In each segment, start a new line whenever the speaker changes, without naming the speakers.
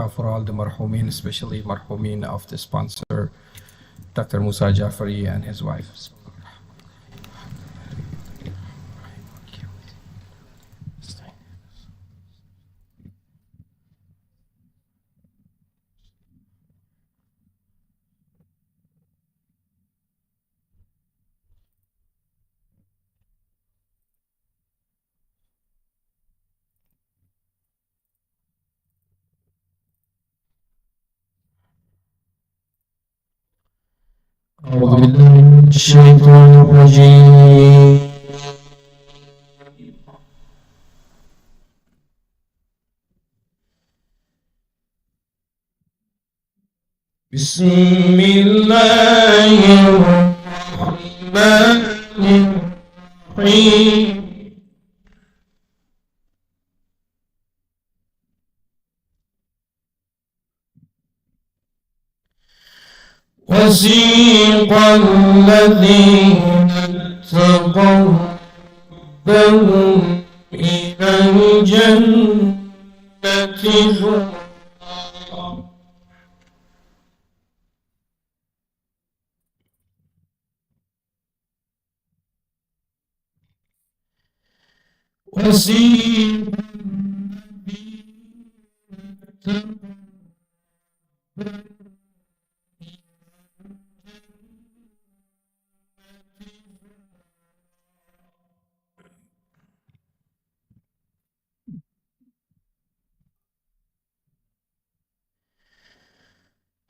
for all the marhumin, especially marhumin of the sponsor, Dr. Moosa Jafari and his wife.
أعوذ بالله من الشيطان الرجيم. بسم الله الرحمن الرحيم. وسيق الذين اتقوا ربهم إلى الجنة زمرا وسيق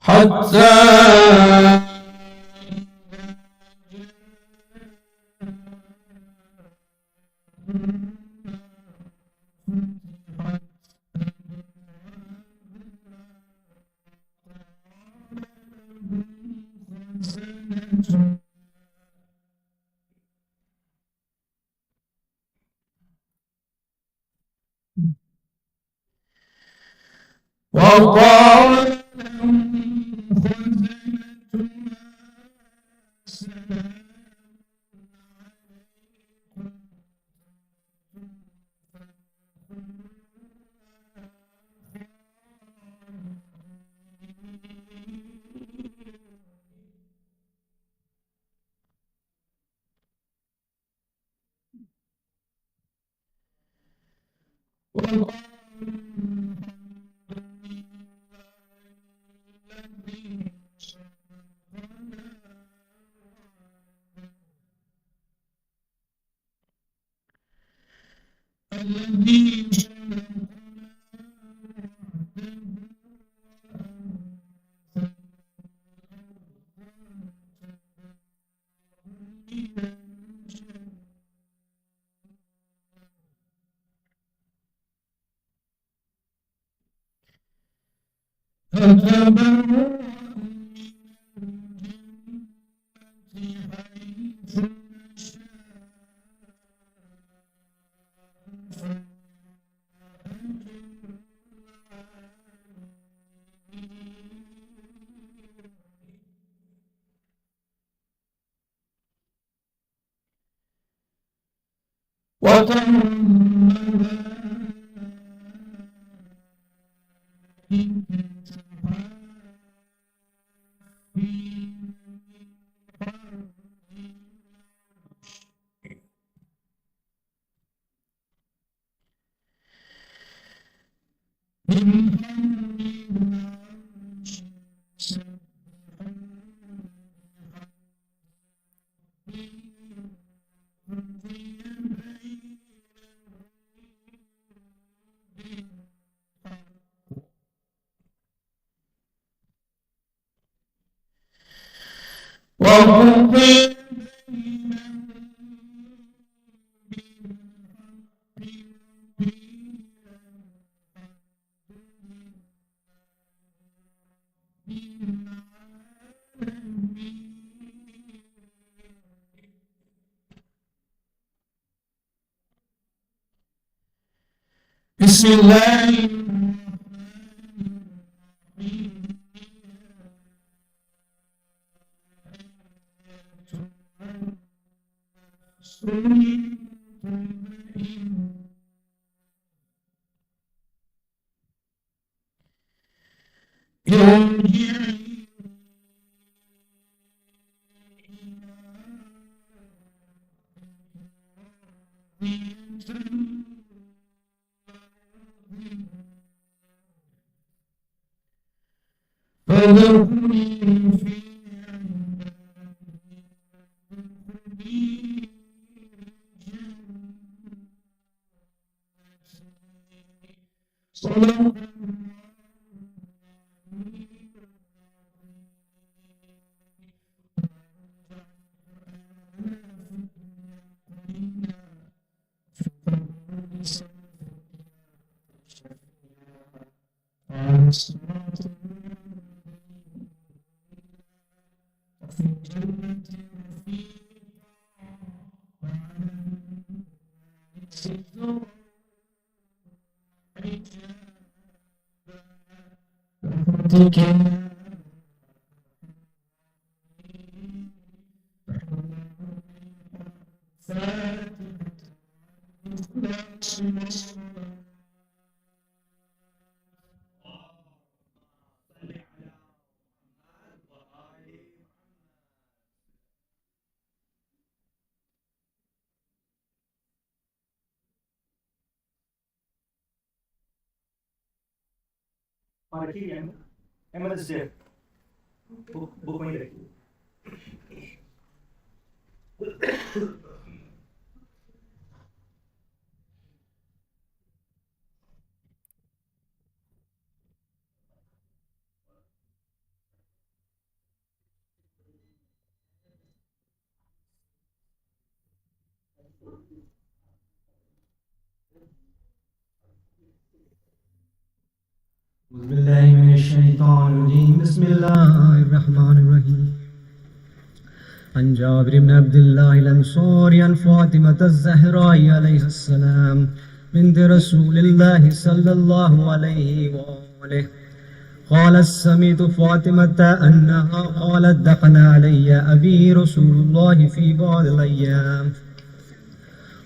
حتى وقال بسم الله ارجعي فذرني في صلاة في جنة رفيق
Para aqui, é uma dizer, vou comer aqui.
أعوذ بالله من الشيطان الرجيم بسم الله الرحمن الرحيم عن جابر بن عبد الله الأنصاري عن فاطمة الزهراء عليها السلام بنت رسول الله صلى الله عليه وآله قالت سمعت فاطمة أنها قالت دخل علي أبي رسول الله في بعض الأيام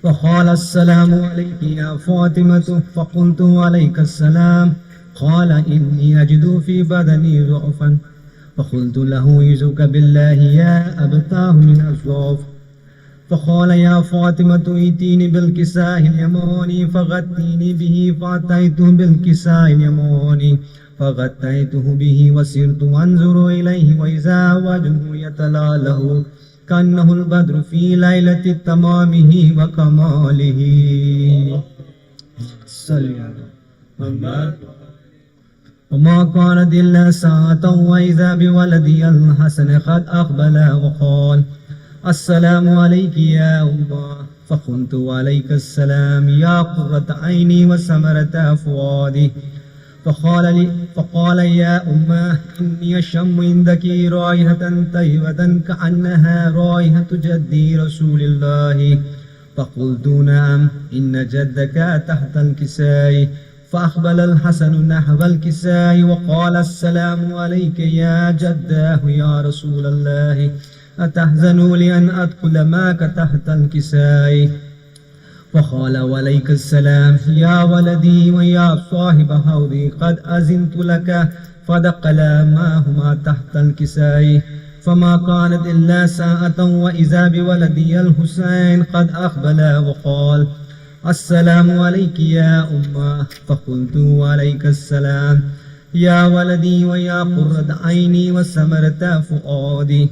وقال السلام عليك يا فاطمة فقلت عليك السلام قال إني أجد في بدني ضعفا فقلت له يعوذك بالله يا أبتاه من الضعف فقال يا فاطمة ائتيني بالكساء اليماني فغطيني به فأتيته بالكساء اليماني فغطيته به وسرت أنظر إليه وإذا وجهه يتلاله كأنه البدر في ليلة تمامه وكماله صلى الله وما كانت إلا ساعة وإذا بولدي الحسن قد أقبل وقال السلام عليك يا أمه فقلت عليك السلام يا قرة عيني وثمرة فؤادي فقال يا أمه إني أشم عندك رائحة طيبة كأنها رائحة جدي رسول الله فقلت نعم إن جدك تحت الكساء فأقبل الحسن نحو الكساء وقال السلام عليك يا جداه يا رسول الله أتحزن لأن أدخل معك تحت الكساء فقال عليك السلام يا ولدي ويا صاحب حوضي قد أذنت لك فدخل معهما تحت الكساء فما كانت إلا ساعة وإذا بولدي الحسين قد أقبل وقال السلام عليك يا أمه فقلت عليك السلام يا ولدي ويا قرة عيني وثمرة فؤادي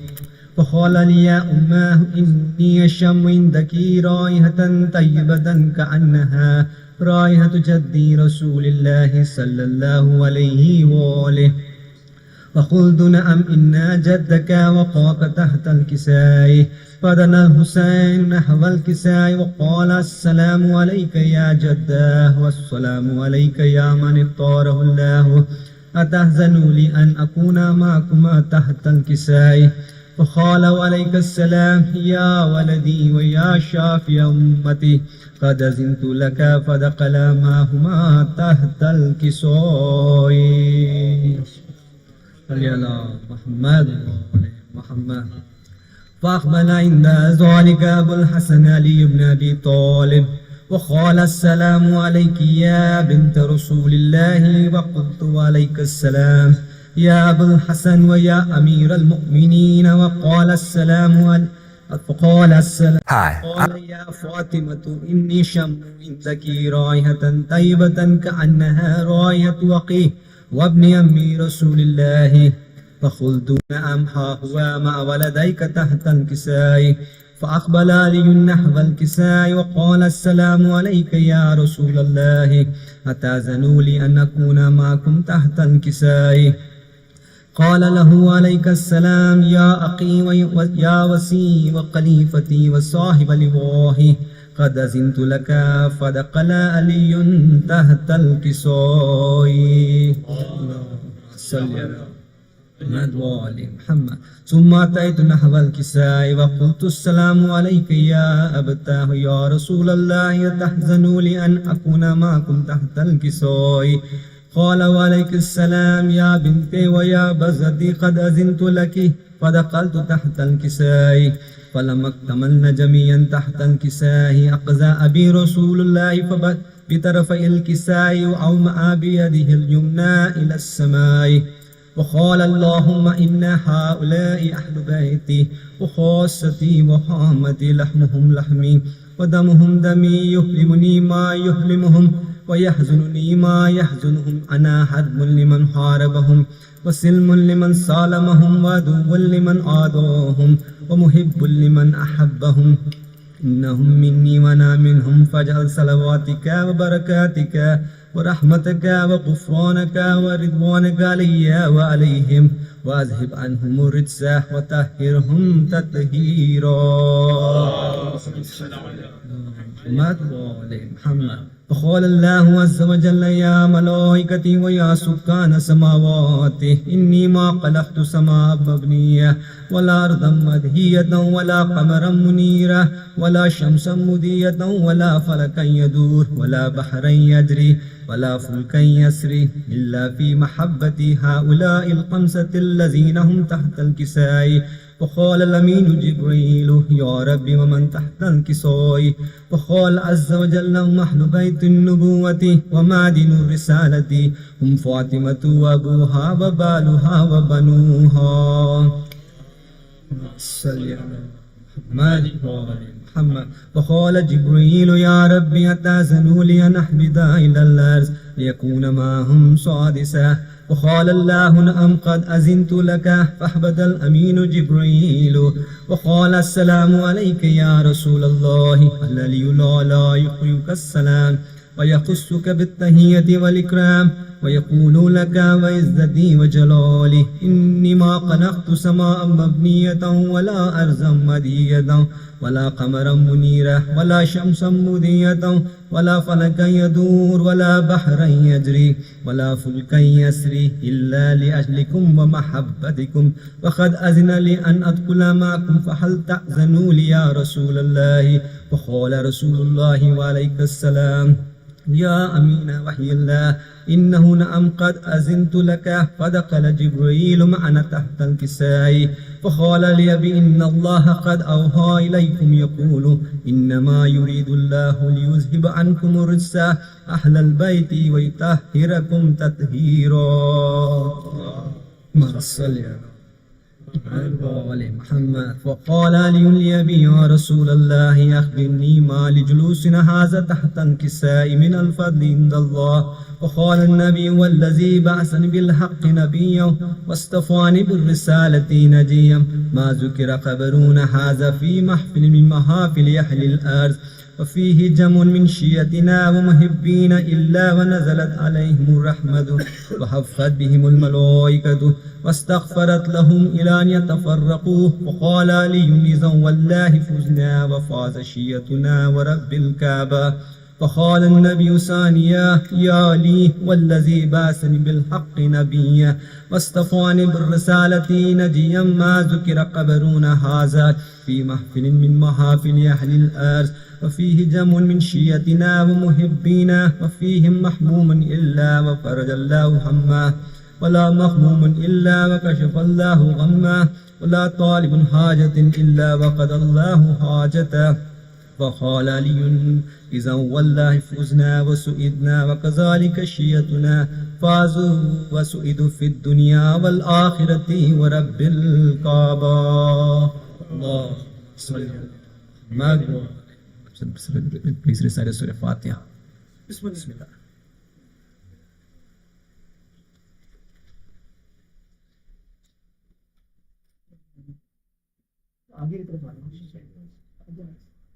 فقال لي يا أمه إني أشم عندك رائحة طيبة كأنها رائحة جدي رسول الله صلى الله عليه وآله فقلت نعم إن جدك وقاك تحت الكساء فدنا الحسين نحو الكساء وقال السلام عليك يا جداه والسلام عليك يا من اختاره الله أتحزن لي أن أكون معكما تحت الكساء فقال عليك السلام يا ولدي ويا شافي أمتي قد أذنت لك فدخل معهما تحت الكساء صلى الله محمد فأقبل عند ذلك أبو الحسن علي بن أبي طالب وقال السلام عليك يا بنت رسول الله وقلت عليك السلام يا أبا الحسن ويا أمير المؤمنين وقال السلام فقال السلام قال يا فاطمة إني شم عندك رائحة طيبة كأنها رائحة وقيه وابن أمي رسول الله. فقلت نعم ها هو مع ولديك تحت الكساء. فأقبل علي نحو الكساء وقال السلام عليك يا رسول الله أتأذن لي أن أكون معكم تحت الكساء؟ قال له عليك السلام يا أخي ويا وسي وخليفتي وصاحب لواه قد أذنت لك. فدخل علي تحت الكساء. محمد. ثم أتيت نحو الكساء وقلت السلام عليك يا أبتاه يا رسول الله تحزنوا لأن أكون معكم تحت الكساء؟ قال وعليك السلام يا بنتي ويا بزتي قد أذنت لك. فدخلت تحت الكساء فلما اكتملن جميعا تحت الكساء أخذ أبي رسول الله بطرفي الكساء وأومأ بيده اليمنى إلى السماء وقال اللهم إن هؤلاء أهل بيتي وخاصتي وحامتي لحمهم لحمي ودمهم دمي يهلمني ما يهلمهم ويحزنني ما يحزنهم. أنا حرب لمن حاربهم وسلم لمن سالمهم وعدو لمن عاداهم ومحب لمن أحبهم. إنهم مني وأنا منهم فاجعل صلواتك وبركاتك ورحمتك وغفرانك ورضوانك علي وعليهم وأذهب عنهم الرجس وطهرهم تطهيرا. محمد. فقال الله عز وجل يا ملائكتي ويا سكان سماواتي إني ما خلقت سماء مبنية ولا أرضا مدهية ولا قمرا منيرا ولا شمسا مضية ولا فلكا يدور ولا بحرا يجري ولا فلكا يسري إلا في محبة هؤلاء الخمسة الذين هم تحت الكساء. وقال الأمين جبريل يا رب ومن تحت الكساء؟ وقال عز وجل هم أهل بيت النبوة ومعدن الرسالة هم فاطمة وأبوها وبالها وبنوها. محمد. وقال جبريل يا رب أتأذن لي أن أحبط إلى الأرض ليكون معهم سادسا؟ وقال الله نعم قد أذنت لك. فأحبط الأمين جبريل وقال السلام عليك يا رسول الله. الذي لا يخرجك السلام ويخصك بالتحية والإكرام ويقول لك وعزتي وجلالي إني ما خلقت سماء مبنية ولا أرضا مدية ولا قمرا منيرا ولا شمسا مضية ولا فلكا يدور ولا بحرا يجري ولا فلكا يسري إلا لأجلكم ومحبتكم وقد أذن لي أن أدخل معكم فهل تأذنوا لي يا رسول الله؟ فقال رسول الله وعليك السلام يا أمين وحي الله إنه نعم قد أذنت لك. فدخل جبريل معنا تحت الكساء فقال لي بإن الله قد أوحى إليكم يقول إنما يريد الله ليذهب عنكم الرجس أهل البيت ويطهركم تطهيرا. محمد. فقال علي لأبي يا رسول الله أخبرني ما لجلوسنا هذا تحت الكساء من الفضل عند الله. وقال النبي والذي بعثني بالحق نبيا واصطفاني بالرسالة نجيا ما ذكر قبرون هذا في محفل من محافل أهل الأرض وفيه جم من شيتنا ومحبين إلا ونزلت عليهم الرحمة وحفت بهم الملائكة واستغفرت لهم إلى أن يتفرقوا. وقال علي إذا والله فزنا وفاز شيتنا ورب الكعبة. فقال النبي ثانيا يا لي والذي بعثني بالحق نبيا واصطفاني بالرسالة نجيا ما ذكر قبرون هذا في محفل من محافل أهل الأرض وفيه جم من شيتنا ومحبينا وفيهم محموم إلا وفرج الله همه ولا مخموم إلا وكشف الله غمه ولا طالب حاجة إلا وقضى الله حاجته. فقال علي إذا والله فزنا وسئدنا وكذلك شيتنا. فازوا وسعدوا في الدنيا والآخرة ورب الكعبة. الله صل على Please recite Surah Fatiha. Bismillah.
آگے کی طرف آنے کی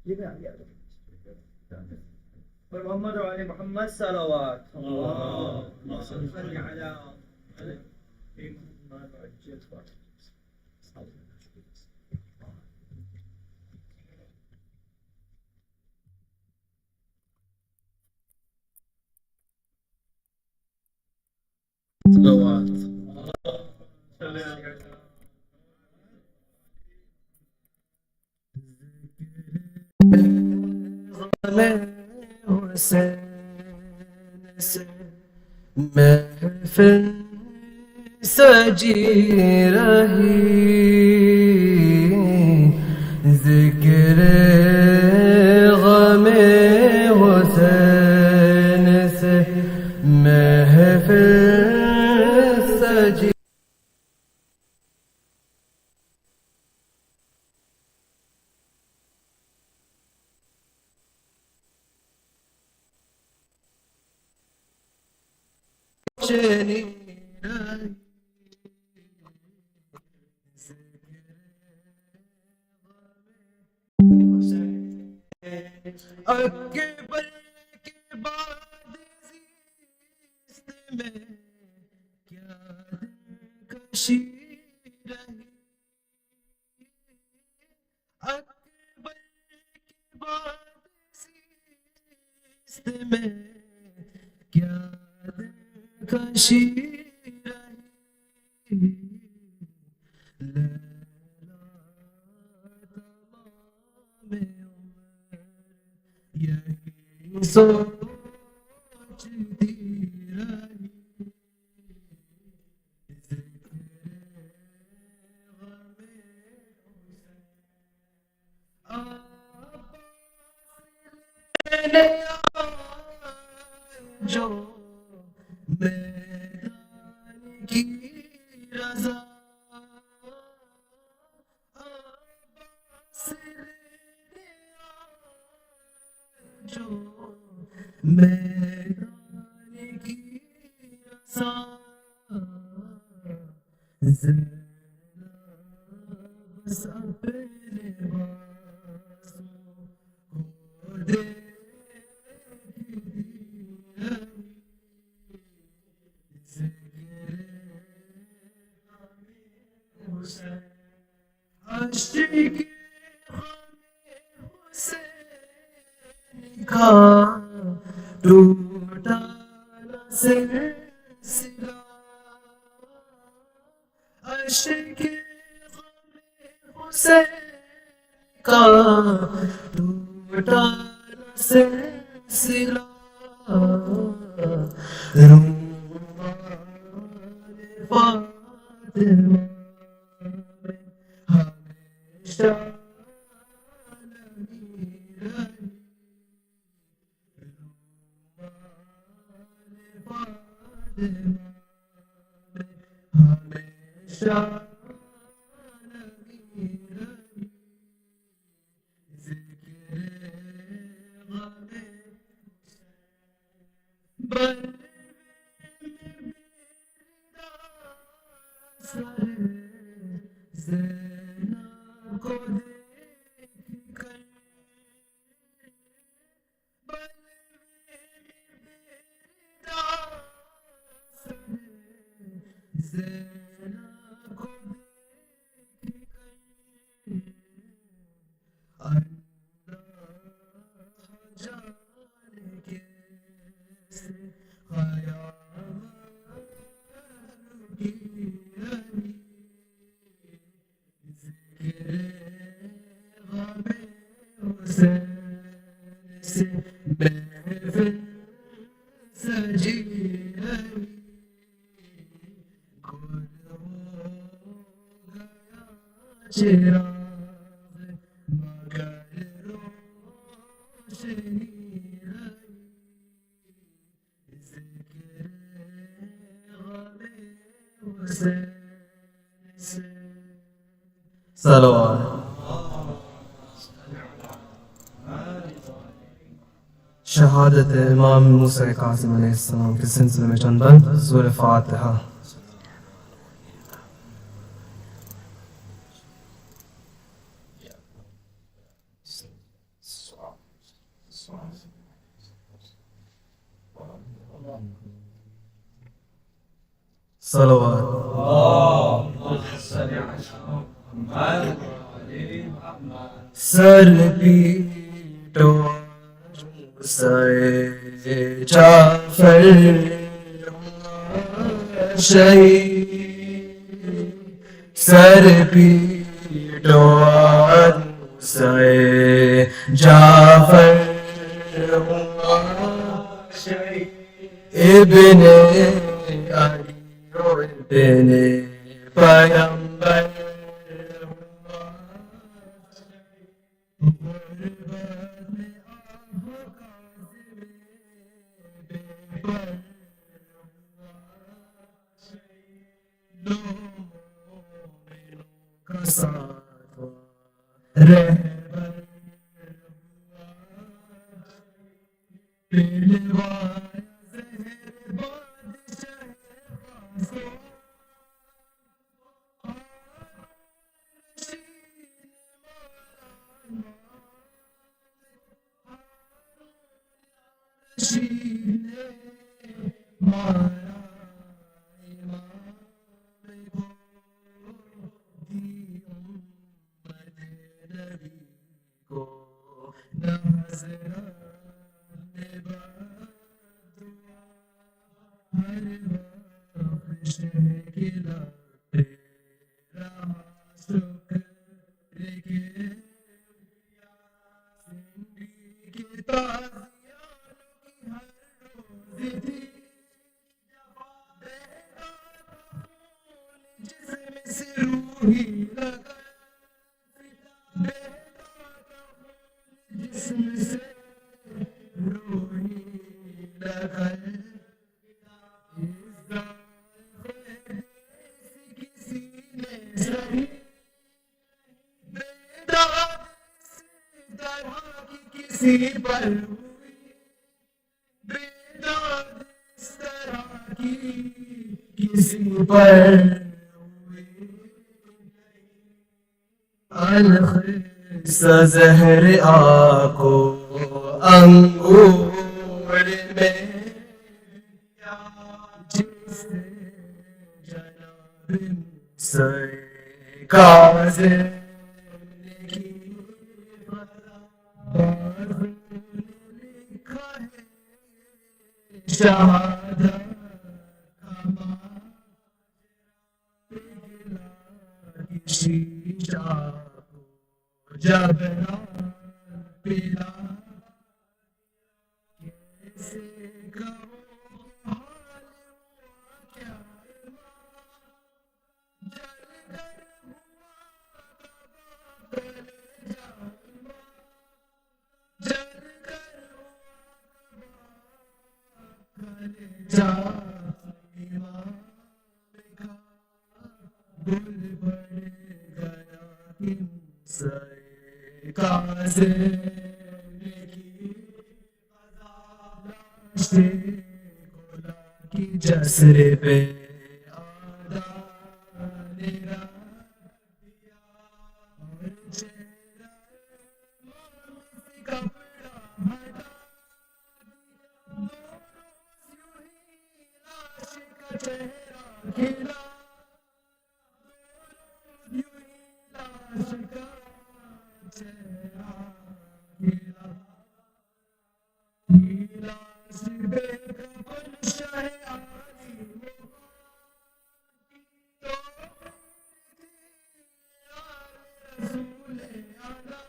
یہ میں آگے پر محمد وعلی محمد صلوات اللهم صل على
صلوات.
حسین سے محفل سجی رہی ذکر غم حسین سے محفل سجی چنی رہی اکبر کے بعد زیست میں کیا دلکشی رہی اکبر کے بعد زیست میں کیا دلکشی رہی لیلا تمام عمر یہی سوچتی رہی ذکر غم حسین عباس لینے آئے جو میدان کی رضا عباس لینے آئے جو میدان کی رضا زینب بس اپنے بازوں کو دیکھتی رہی عاشق غم حسین کا ٹوٹا نہ سلسلہ عاشق غم حسین کا ٹوٹا نہ سلسلہ فاطمہ میں ہمیشہ لگی رہی فاطمہ میں ہمیشہ لگی رہی ذکر غم حسین زینب کو دیکھ کر زینب کو دیکھ کر اللہ جانے کیسے قیامت کی رہی ذکر غم حسین سے محفل سجی رہی گل ہو گیا چراغ مگر روشنی رہی ذکر صلوات. شہادت امام موسیٰ کاظم علیہ السلام کے سلسلے میں چند بند سورہ فاتحہ. صلوات. سر پیٹو موسیٰ جعفر شہید. سر پیٹو موسیٰ جعفر شہید. ابن علی ابن پیغمبر زہر آنکھوں انگور میں جس جناب موسیٰ کاظم نے کی بازو نے لکھا ہے شہادت کا ماجرا کی شیشہ جب نہ پلا کیسے کہوں حال ہوا کیا جل کر ہوا کلیجہ جل کر ہوا کلیجہ امام کا گل بڑھ گیا کہ موسیٰ کاظم نے کی لاش گولا کی جسر پہ آدان رکھ دیا اور چہرہ امام سے کپڑا ہٹا دیا. دو روز یوں ہی لاش کا چہرہ کھلا یوں ہی لاش کا چہرہ کھلا. لاش بے کفن شہ عالی تو رسول اعلیٰ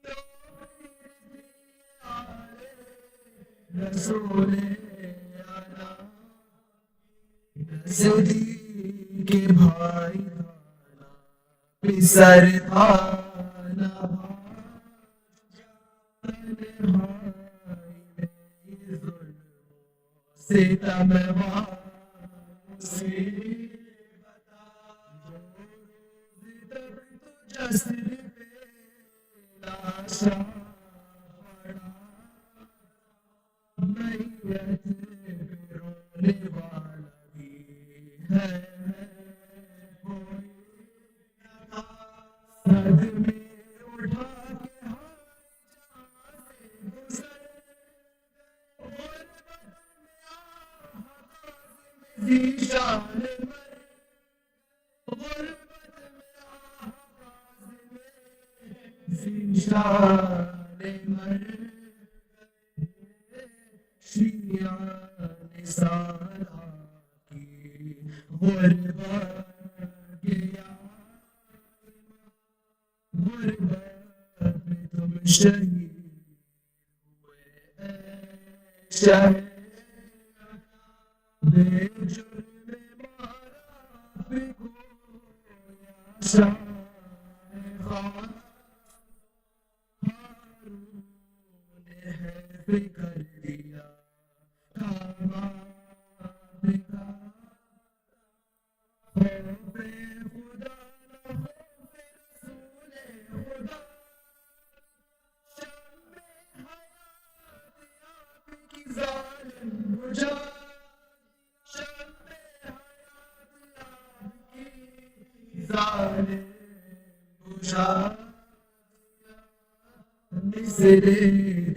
تو رسول اعلیٰ نزدیک بھائی پسر تھانا ستم واسی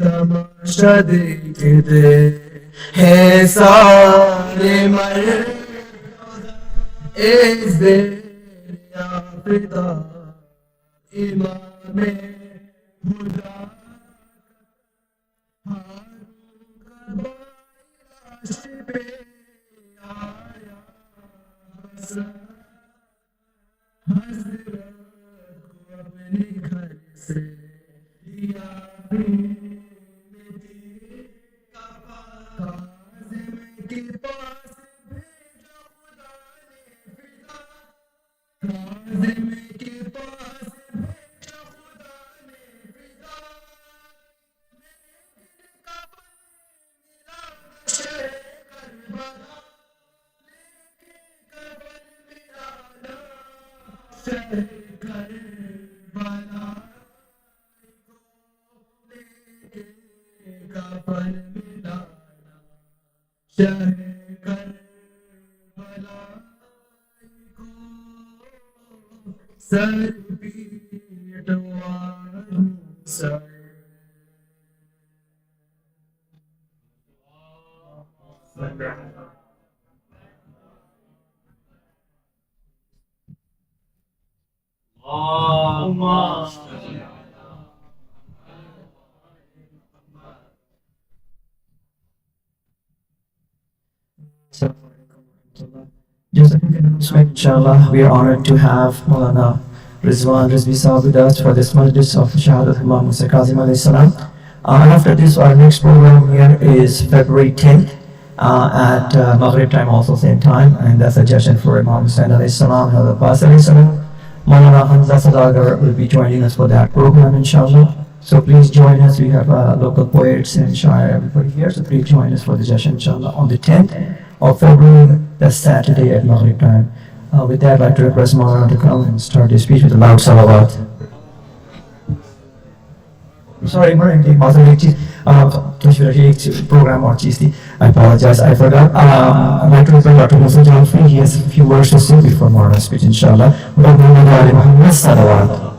تماشا دیکھتے ہیں سارے مر اس دل یافتہ امام خدا پہ آیا حضرت کو اپنے گھر سے لیا کاظم کے پاس بھیجا خدا نے فدا کاظم کے پاس بھیجا خدا نے فدا لیکن کفن ملا نہ شہ کربلا لیکن کفن ملا نہ شہ کربلا کفن ملانا شہ کربلا کو سر پیٹوا موسیٰ
Just a quick announcement, inshallah, we are honored to have Maulana Rizwan, Rizvi Sahib with us for this Majlis of Shahadat Imam Moosa Kazim alayhi salam. After this, our next program here is February 10th at Maghrib time, also same time, and that's a suggestion for Imam Hussain alayhi salam, Hazrat Abbas alayhi salam. Maulana Hamza Sadagar will be joining us for that program, inshallah. So please join us. We have local poets and Shire, everybody here. So please join us for the session, inshallah, on the 10th of February, that's Saturday at Maghrib time. With that, I'd like to request Maulana to come and start his speech with a loud salawat. Sorry, program or cheesy. I apologize, I forgot. I'd like to request Dr. Moosa Jafri. He has a few words to say before Maulana's speech, inshallah. Salawat.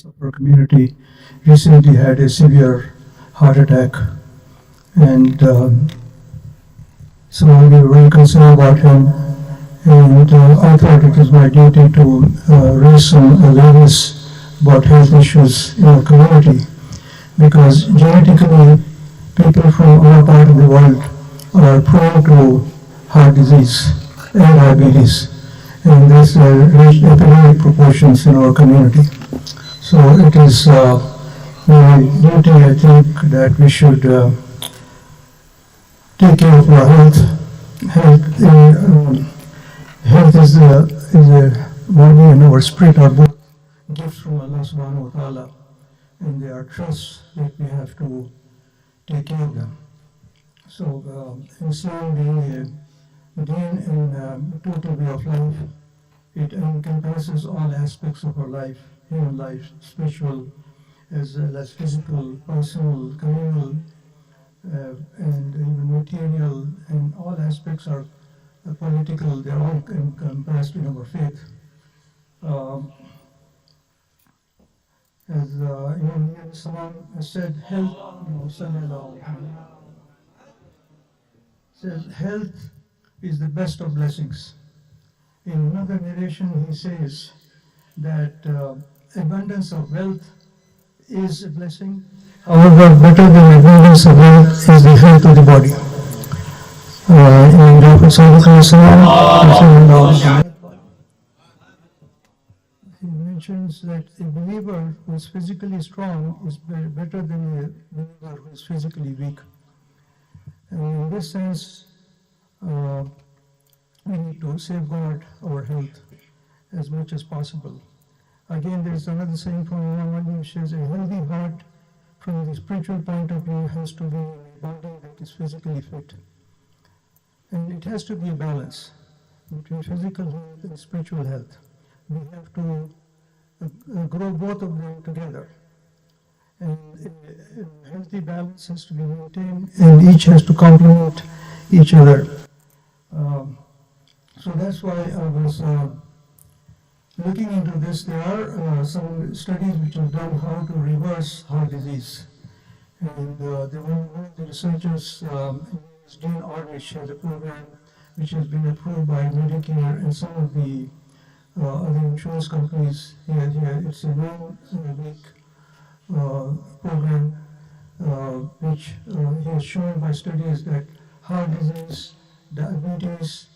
Of our community recently had a severe heart attack, and so we were very concerned about him, and I thought it was my duty to raise some awareness about health issues in our community, because genetically people from our part of the world are prone to heart disease and diabetes, and this reached epidemic proportions in our community. So it is my duty, I think, that we should take care of our health. Health is a body and our spirit are both gifts from Allah subhanahu wa ta'ala, and they are trusts that we have to take care of them. So Islam being a deen and total way of life, it encompasses all aspects of our life, human life, spiritual as well as physical, personal, communal, and even material, and all aspects are political. They're all encompassed in our faith. As Imam has said, health is the best of blessings. In another narration, he says that abundance of wealth is a blessing. However, better than abundance of wealth is the health of the body. In Prophet he mentions that a believer who is physically strong is better than a believer who is physically weak. And in this sense, we need to safeguard our health as much as possible. Again, there is another saying from Imam, which says a healthy heart from the spiritual point of view has to be a body that is physically fit. And it has to be a balance between physical health and spiritual health. We have to grow both of them together. And a healthy balance has to be maintained, and each has to complement each other. So that's why I was looking into this. There are some studies which have done how to reverse heart disease. And one of the researchers, Dean Ornish, has a program which has been approved by Medicare and some of the other insurance companies here. It's a 9-week program which he has shown by studies that heart disease, diabetes,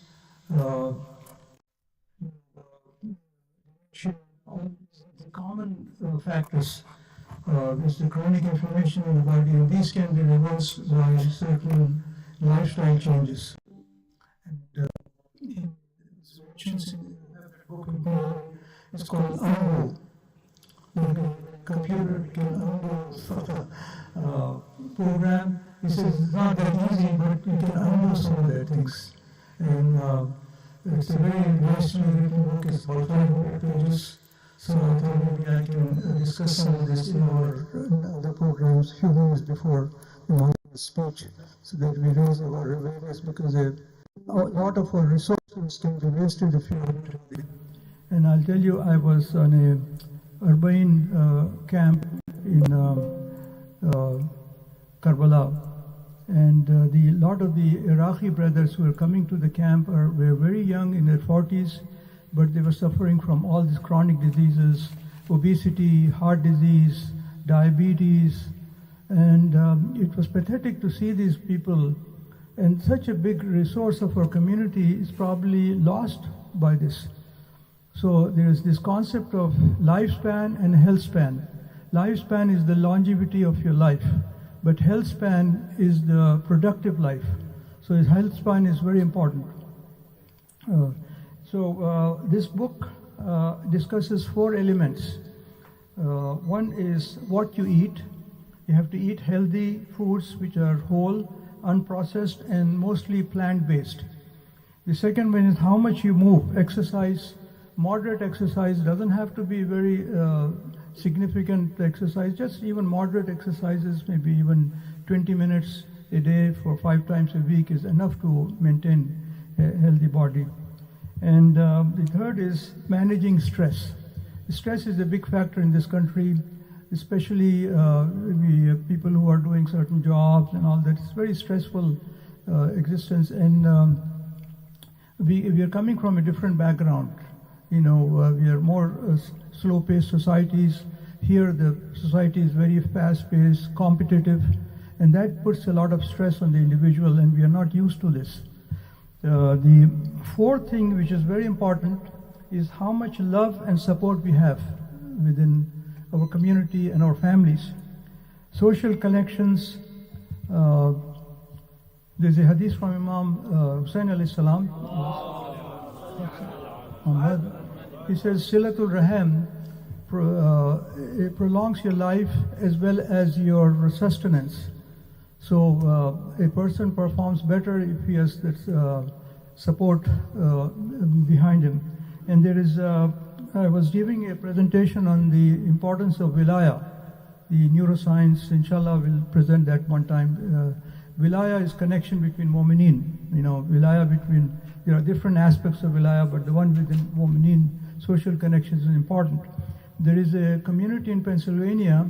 all the common factors is the chronic inflammation in the body, and these can be reversed by certain lifestyle changes. And it's called undo. The computer can undo program. He says it's not that easy, but you can undo some of the things. And it's a very nicely written book. It's about 500 pages. So I thought maybe I can discuss some of this in our other programs a few minutes before the speech, so that we raise our awareness, because a lot of our resources can be wasted if you are not healthy. And I'll tell you, I was on a urban camp in Karbala, and a lot of the Iraqi brothers who were coming to the camp were very young, in their 40s, but they were suffering from all these chronic diseases, obesity, heart disease, diabetes, and it was pathetic to see these people, and such a big resource of our community is probably lost by this. So there is this concept of lifespan and health span. Lifespan is the longevity of your life, but health span is the productive life. So his health span is very important. This book discusses 4 elements. One is what you eat. You have to eat healthy foods which are whole, unprocessed, and mostly plant-based. The second one is how much you move, exercise. Moderate exercise doesn't have to be very significant exercise, just even moderate exercises, maybe even 20 minutes a day for 5 times a week is enough to maintain a healthy body. And the third is managing stress. Stress is a big factor in this country, especially people who are doing certain jobs and all that. It's very stressful existence, and we are coming from a different background. We are more slow-paced societies. Here the society is very fast-paced, competitive, and that puts a lot of stress on the individual, and we are not used to this. The fourth thing, which is very important, is how much love and support we have within our community and our families. Social connections. There's a hadith from Imam Hussain alayhi salam. He says, Silatul Rahim,
it prolongs your life as well as your sustenance. So a person performs better if he has that support behind him. And there is, I was giving a presentation on the importance of wilaya. The neuroscience, inshallah, will present that one time. Wilaya is connection between mu'mineen. You know, wilaya between, there are different aspects of wilaya, but the one within mu'mineen, social connections is important. There is a community in Pennsylvania,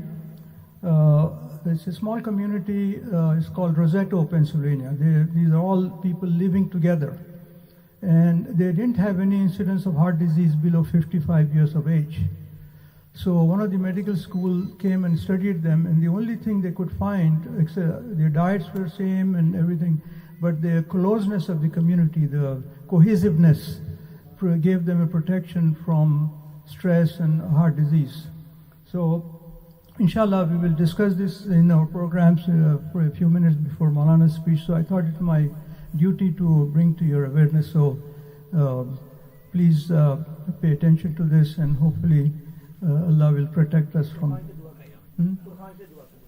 it's a small community, it's called Rosetto, Pennsylvania. These are all people living together. And they didn't have any incidence of heart disease below 55 years of age. So one of the medical school came and studied them, and the only thing they could find, their diets were same and everything, but the closeness of the community, the cohesiveness, gave them a protection from stress and heart disease. So inshallah, we will discuss this in our programs for a few minutes before Maulana's speech. So I thought it's my duty to bring to your awareness. So please pay attention to this, and hopefully Allah will protect us from.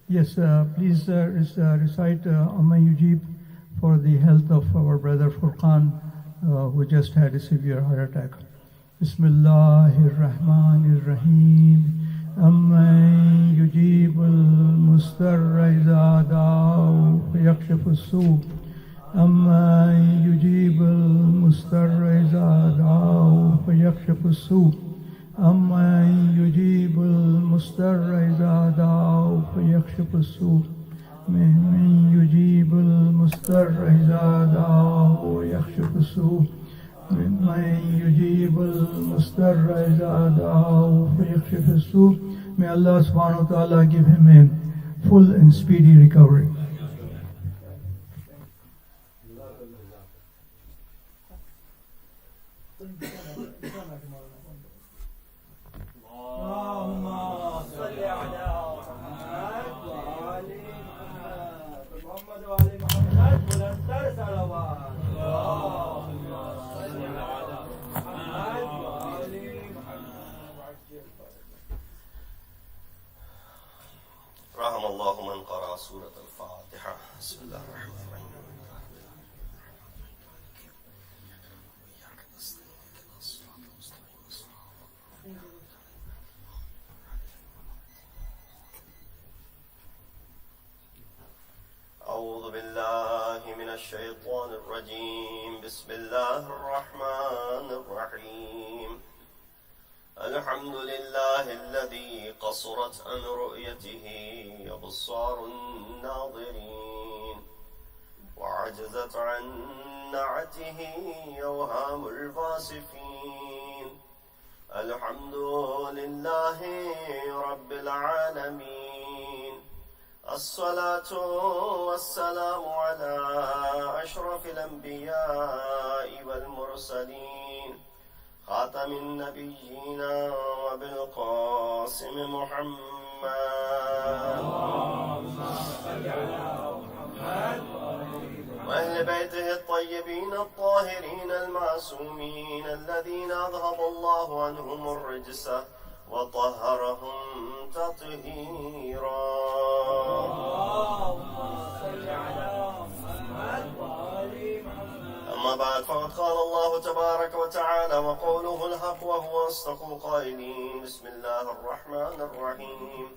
Yes, please recite Amma Yujib for the health of our brother Furqan, who just had a severe heart attack. Bismillahir Rahmanir Rahim. Amma yujibul mustarra iza da'u fayakshifu su. Amma yujibul mustarra iza da'u fayakshifu su. Amma yujibul mustarra iza da'u fayakshifu su. من يجيب المضطر إذا دعاه ويكشف السوء من يجيب المضطر إذا دعاه ويكشف السوء. May Allah subhanahu wa ta'ala give him a full and speedy recovery.
رحم الله من قرأ سورة الفاتحة. بسم الله الرحمن الرحيم. أعوذ بالله من الشيطان الرجيم. بسم الله الرحمن الرحيم. الحمد لله الذي قصرت عن رؤيته أبصار الناظرين وعجزت عن نعته أوهام الفاسقين. الحمد لله رب العالمين. الصلاة والسلام على أشرف الأنبياء والمرسلين خاتم النبيين وبالقاسم محمد وأهل بيته الطيبين الطاهرين المعصومين الذين أذهب الله عنهم الرجس وطهرهم تطهيرا. أما بعد، فقد قال الله تبارك وتعالى وقوله الحق وهو أصدق القائلين. بسم الله الرحمن الرحيم.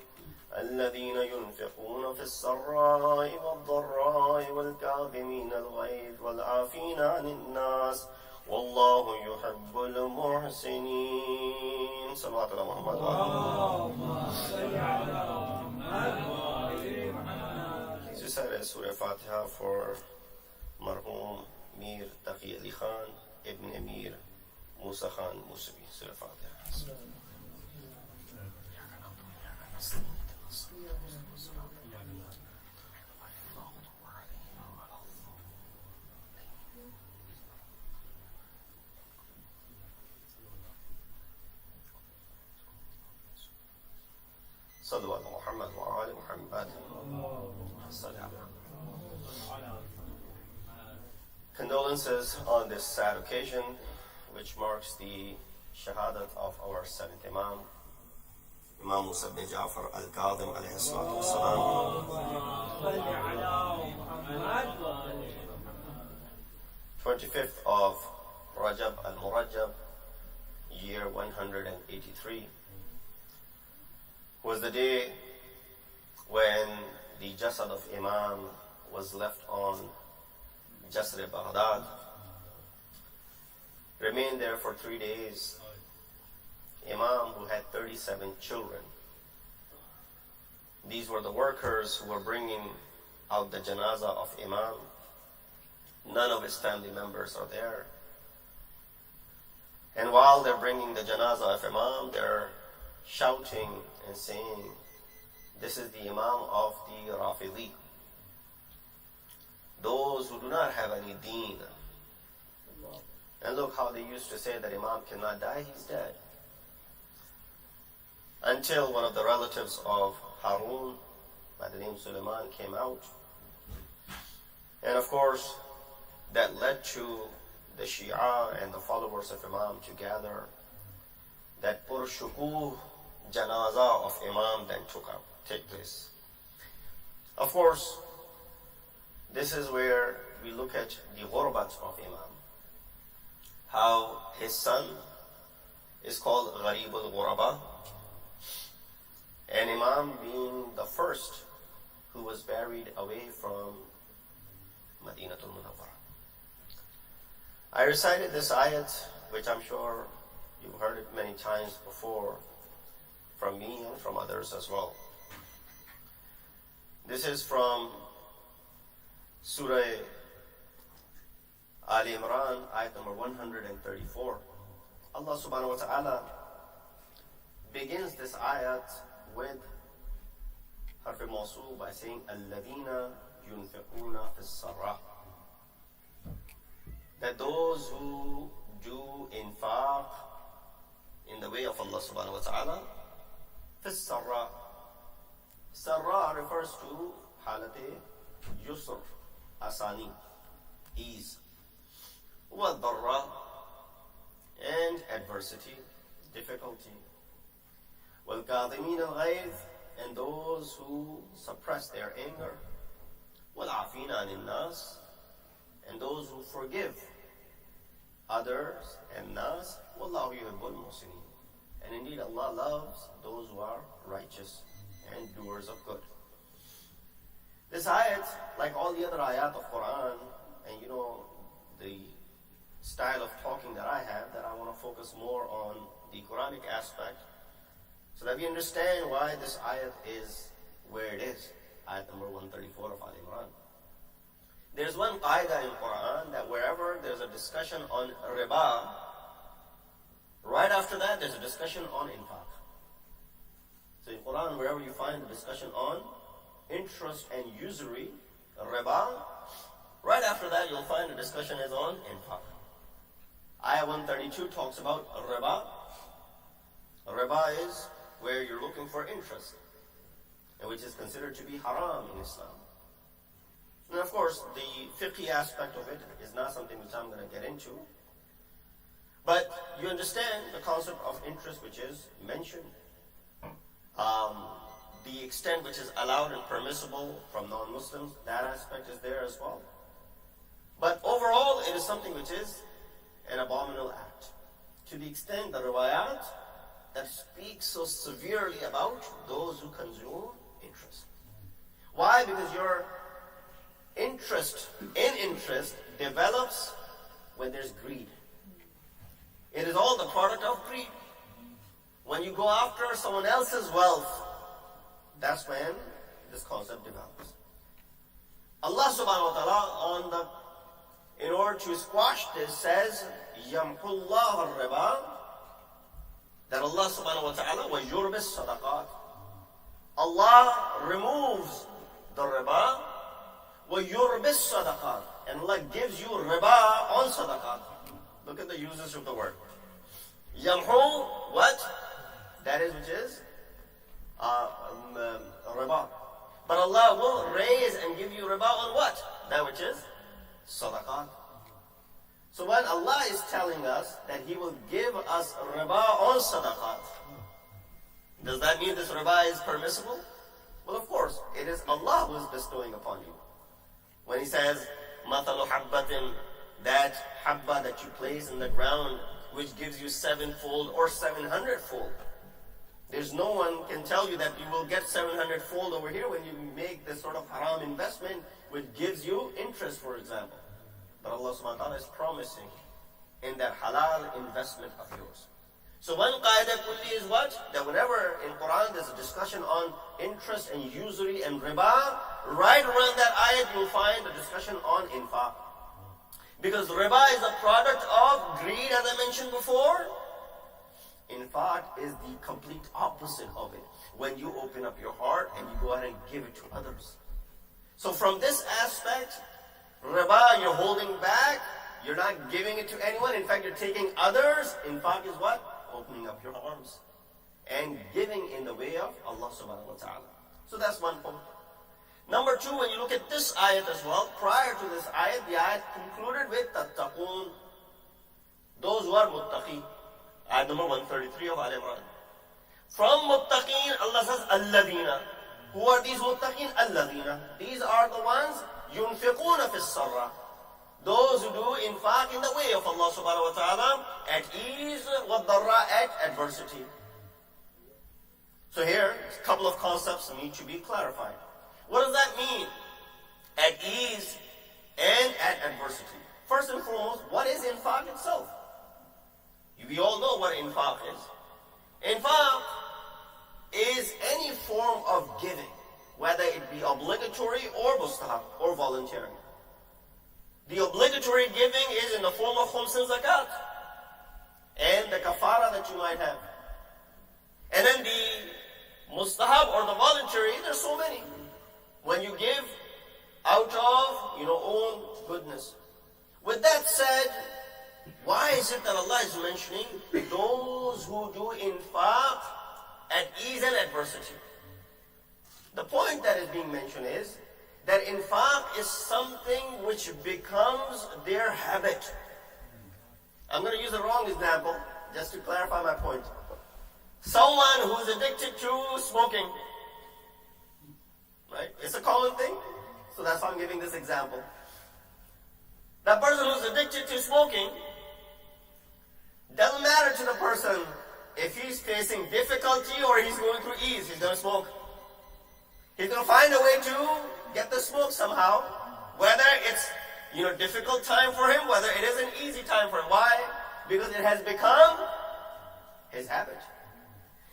الذين ينفقون في السراء والضراء والكاظمين الغيظ والعافين عن الناس والله يحب المحسنين. صلوات على محمد. اللهم صل على محمد. Recite Surah Fatiha for Marhum Mir Taqi Ali Khan Ibn Amir Moosa Khan Musavi. Surah Fatiha. صلوا على محمد وآل محمد. Condolences on this sad occasion, which marks the Shahadat of our seventh Imam, Imam Moosa bin Ja'far al-Kazim alayhi salatu wassalam. 25th of Rajab al-Murajab, year 183, was the day when the jasad of Imam was left on Jasr Baghdad, remained there for 3 days. Imam, who had 37 children, these were the workers who were bringing out the janazah of Imam. None of his family members are there. And while they're bringing the janazah of Imam, they're shouting and saying, "This is the Imam of the Rafidi, those who do not have any deen." And look how they used to say that Imam cannot die, he's dead. Until one of the relatives of Harun, by the name Suleiman, came out. And of course, that led to the Shia and the followers of Imam to gather. That Pur Shukuh janazah of Imam then take place. Of course, this is where we look at the ghurbat of Imam. How his son is called Gharib al-Ghuraba, and Imam being the first who was buried away from Madinatul Munawwara. I recited this ayat, which I'm sure you've heard it many times before from me and from others as well. This is from Surah Ali Imran, ayat number 134. Allah subhanahu wa ta'ala begins this ayat with harf al-mawsul by saying, "Alladhina yunfiquna fis-sarra." That those who do infaq in the way of Allah subhanahu wa ta'ala, fis-sarra. Sarra refers to halate yusr, asani, ease. Wa-dharra, and adversity, difficulty. Wal-kadhimin al-ghayth, and those who suppress their anger. Wal-afina anin-nas, and those who forgive others and nas. Wallahu yuhibbul muhsinin. And indeed Allah loves those who are righteous and doers of good. This ayat, like all the other ayat of Quran, and you know the style of talking that I have, that I want to focus more on the Quranic aspect, so that we understand why this ayat is where it is. Ayat number 134 of Al Imran. There's one qaida in Quran that wherever there's a discussion on riba, right after that there's a discussion on infaq. So in Quran, wherever you find a discussion on interest and usury, riba, right after that you'll find a discussion is on infaq. Ayah 132 talks about riba. Riba is where you're looking for interest, and which is considered to be haram in Islam. And of course, the fiqh aspect of it is not something which I'm going to get into. But you understand the concept of interest which is mentioned. The extent which is allowed and permissible from non-Muslims, that aspect is there as well. But overall, it is something which is an abominable act. To the extent the riwayat that speaks so severely about those who consume interest. Why? Because your interest develops when there's greed. It is all the product of greed. When you go after someone else's wealth, that's when this concept develops. Allah subhanahu wa ta'ala in order to squash this says, Yamhullahu al-riba, that Allah subhanahu wa ta'ala wa yurbis sadaqat. Allah removes the riba, wa yurbis sadaqat, and Allah gives you riba on sadaqat. Look at the usage of the word. Yamhu, what? That is which is riba. But Allah will raise and give you riba on what? That which is sadaqat. So when Allah is telling us that He will give us riba on sadaqat, Does that mean this riba is permissible? Well, of course, it is Allah who is bestowing upon you. When He says, مَثَلُ حَبَّةٍ, that habba that you place in the ground, which gives you 7-fold or 700-fold. There's no one can tell you that you will get 700-fold over here when you make this sort of haram investment, which gives you interest, for example. But Allah subhanahu wa ta'ala is promising in that halal investment of yours. So one qaida kulli is what? That whenever in Quran there's a discussion on interest and usury and riba, right around that ayat you'll find a discussion on infaq. Because riba is a product of greed, as I mentioned before. Infaq is the complete opposite of it. When you open up your heart and you go ahead and give it to others. So from this aspect, riba, you're holding back, you're not giving it to anyone. In fact, you're taking others. Infaq is what? Opening up your arms and giving in the way of Allah subhanahu wa ta'ala. So that's one point. Number two, when you look at this ayat as well, prior to this ayat, the ayat concluded with tattaqoon, those who are muttaqi. Ayat number 133 of Al-Imran. From muttaqeen, Allah says, alladhina. Who are these muttaqeen? Alladhina. These are the ones, yunfiquna fi sarra. Those who do infaq in the way of Allah subhanahu wa ta'ala, at ease, wa dharra, at adversity. So here, a couple of concepts need to be clarified. What does that mean? At ease and at adversity. First and foremost, what is infaq itself? We all know what infaq is. Infaq is any form of giving, whether it be obligatory or mustahab or voluntary. The obligatory giving is in the form of khums and zakat and the kafara that you might have. And then the mustahab or the voluntary, there's so many. When you give out of own goodness. With that said, why is it that Allah is mentioning those who do infaq at ease and adversity? The point that is being mentioned is that infaq is something which becomes their habit. I'm going to use the wrong example just to clarify my point. Someone who is addicted to smoking, right? It's a common thing, so that's why I'm giving this example. That person who's addicted to smoking, doesn't matter to the person if he's facing difficulty or he's going through ease, he's going to smoke. He's going to find a way to get the smoke somehow, whether it's difficult time for him, whether it is an easy time for him. Why? Because it has become his habit.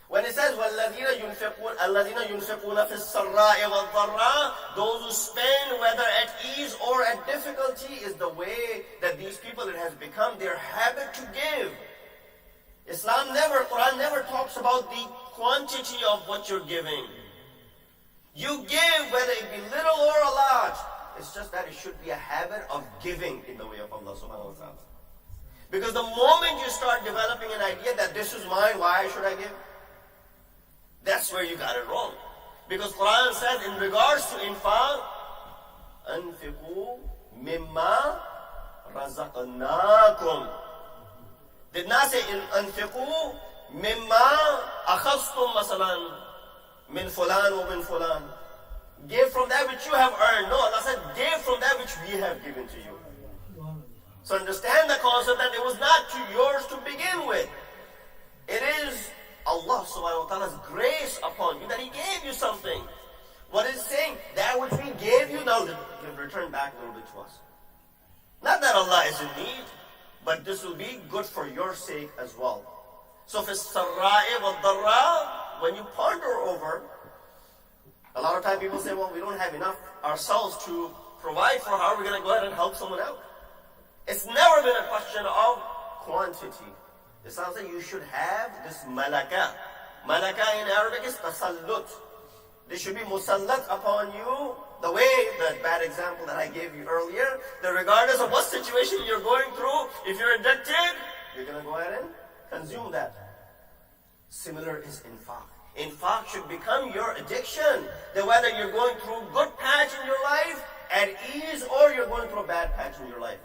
When it says, وَالَّذِينَ يُنْفِقُونَ فِي السَّرَّاءِ وَالضَّرَّاءِ, those who spend whether at ease or at difficulty, is the way that these people, it has become their habit to give. Quran never talks about the quantity of what you're giving. You give whether it be little or a lot. It's just that it should be a habit of giving in the way of Allah subhanahu wa ta'ala. Because the moment you start developing an idea that this is mine, why should I give? That's where you got it wrong. Because Quran says in regards to infaq, أَنْفِقُوا مِمَّا رَزَقْنَاكُمْ. Did not say أَنْفِقُوا مِمَّا أَخَذْتُمْ مَثَلًا مِنْ فُلَانٍ وَمِنْ فُلَانٍ. Give from that which you have earned. No, Allah said, give from that which we have given to you. So understand the concept that it was not yours to begin with. It is Allah subhanahu wa ta'ala's grace upon you that He gave you something. What is saying? That which we gave you, now return back a little bit to us. Not that Allah is in need, but this will be good for your sake as well. So for sarra'i wa dharra, when you ponder over, a lot of times people say, well, we don't have enough ourselves to provide for, how are we going to go ahead and help someone out? It's never been a question of quantity. Islam says you should have this malaka. Malaka in Arabic is tasallut. This should be musallat upon you. The way, that bad example that I gave you earlier, that regardless of what situation you're going through, if you're addicted, you're going to go ahead and consume that. Similar is infaq. Infaq should become your addiction. That whether you're going through a good patch in your life, at ease, or you're going through a bad patch in your life,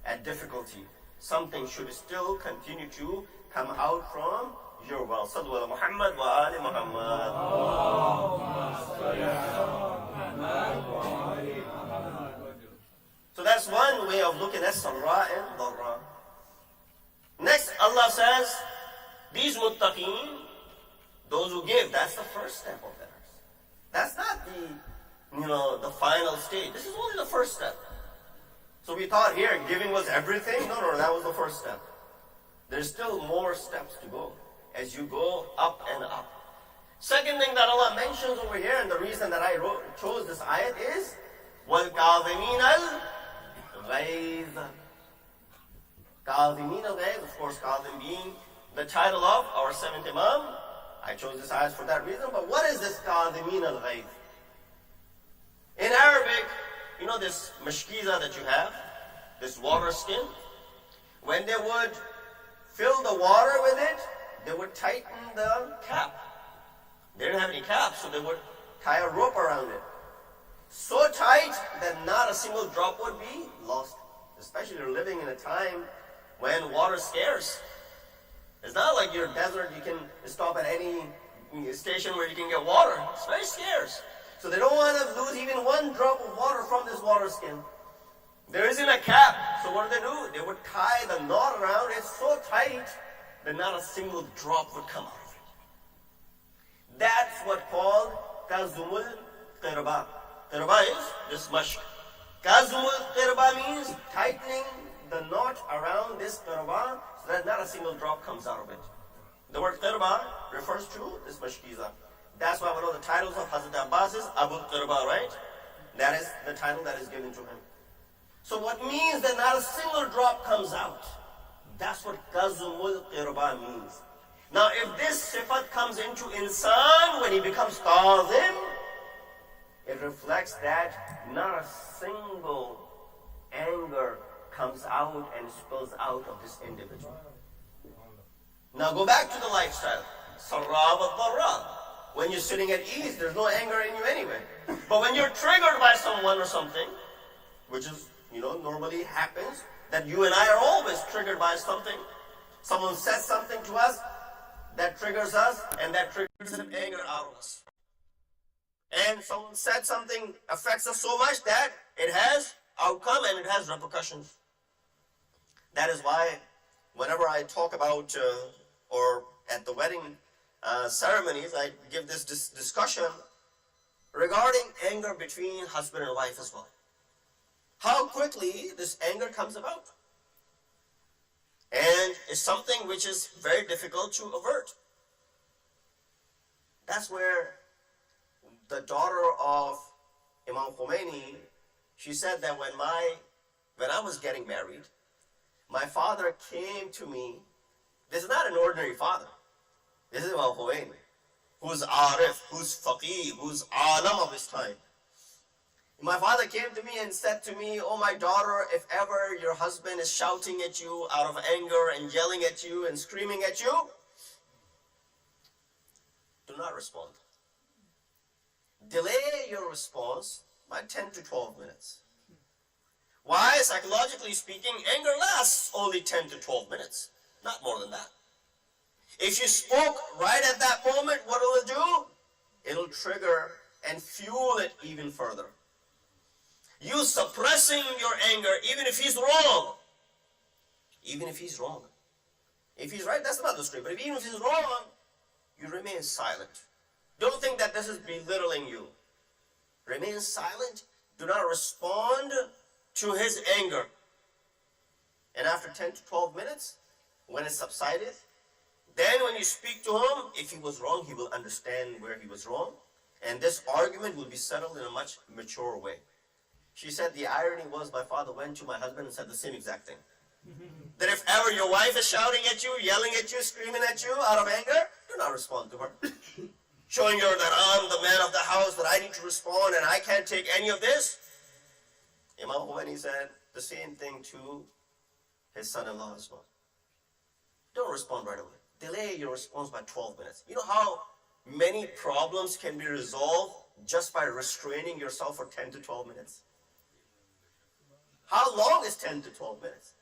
at difficulty, something should still continue to come out from You're well. Sallu ala Muhammad wa ali Muhammad. So that's one way of looking at sarra and dharra. Next, Allah says, these muttaqeen, those who give, that's the first step of theirs. That's not the final stage. This is only the first step. So we thought here giving was everything. No, that was the first step. There's still more steps to go as you go up and up. Second thing that Allah mentions over here, and the reason that I chose this ayat is وَالْكَاظِمِينَ الْغَيْظَ. Kazim al-Ghayz, of course, Kazim being the title of our seventh Imam. I chose this ayat for that reason. But what is this Kazimin al-Ghayz? In Arabic, you know this mashkiza that you have, this water skin? When they would fill the water with it, they would tighten the cap. They didn't have any cap, so they would tie a rope around it. So tight that not a single drop would be lost. Especially if you're living in a time when water is scarce. It's not like your desert, you can stop at any station where you can get water. It's very scarce. So they don't want to lose even one drop of water from this water skin. There isn't a cap. So what do? They would tie the knot around it so tight that not a single drop would come out of it. That's what called Kazumul Qirba. Qirba is this mashk. Kazumul Qirba means tightening the knot around this qirba so that not a single drop comes out of it. The word qirba refers to this mashkiza. That's why one of the titles of Hazrat Abbas is Abu Qirba, right? That is the title that is given to him. So what means that not a single drop comes out? That's what Kazumul Qirba means. Now if this sifat comes into insan when he becomes Kazim, it reflects that not a single anger comes out and spills out of this individual. Now go back to the lifestyle. Sarab al-Dharra. When you're sitting at ease, there's no anger in you anyway. But when you're triggered by someone or something, which is, normally happens, that you and I are always triggered by something. Someone says something to us, that triggers us, and that triggers an anger out of us. And someone said something affects us so much that it has outcome and it has repercussions. That is why whenever I talk about, or at the wedding ceremonies, I give this discussion regarding anger between husband and wife as well. How quickly this anger comes about. And it's something which is very difficult to avert. That's where the daughter of Imam Khomeini, she said that when I was getting married, my father came to me. This is not an ordinary father. This is Imam Khomeini, who's Arif, who's Faqih, who's Alam of his time. My father came to me and said to me, "Oh my daughter, if ever your husband is shouting at you out of anger and yelling at you and screaming at you, do not respond. Delay your response by 10 to 12 minutes. Why? Psychologically speaking, anger lasts only 10 to 12 minutes, not more than that. If you spoke right at that moment, what will it do? It'll trigger and fuel it even further. You suppressing your anger, even if he's wrong. Even if he's wrong. If he's right, that's another story. But even if he's wrong, you remain silent. Don't think that this is belittling you. Remain silent. Do not respond to his anger. And after 10 to 12 minutes, when it subsided, then when you speak to him, if he was wrong, he will understand where he was wrong. And this argument will be settled in a much mature way. She said the irony was my father went to my husband and said the same exact thing. That if ever your wife is shouting at you, yelling at you, screaming at you out of anger, do not respond to her. Showing her that I'm the man of the house, that I need to respond and I can't take any of this. Imam Khomeini said the same thing to his son-in-law as well. Don't respond right away. Delay your response by 12 minutes. You know how many problems can be resolved just by restraining yourself for 10 to 12 minutes? How long is 10 to 12 minutes?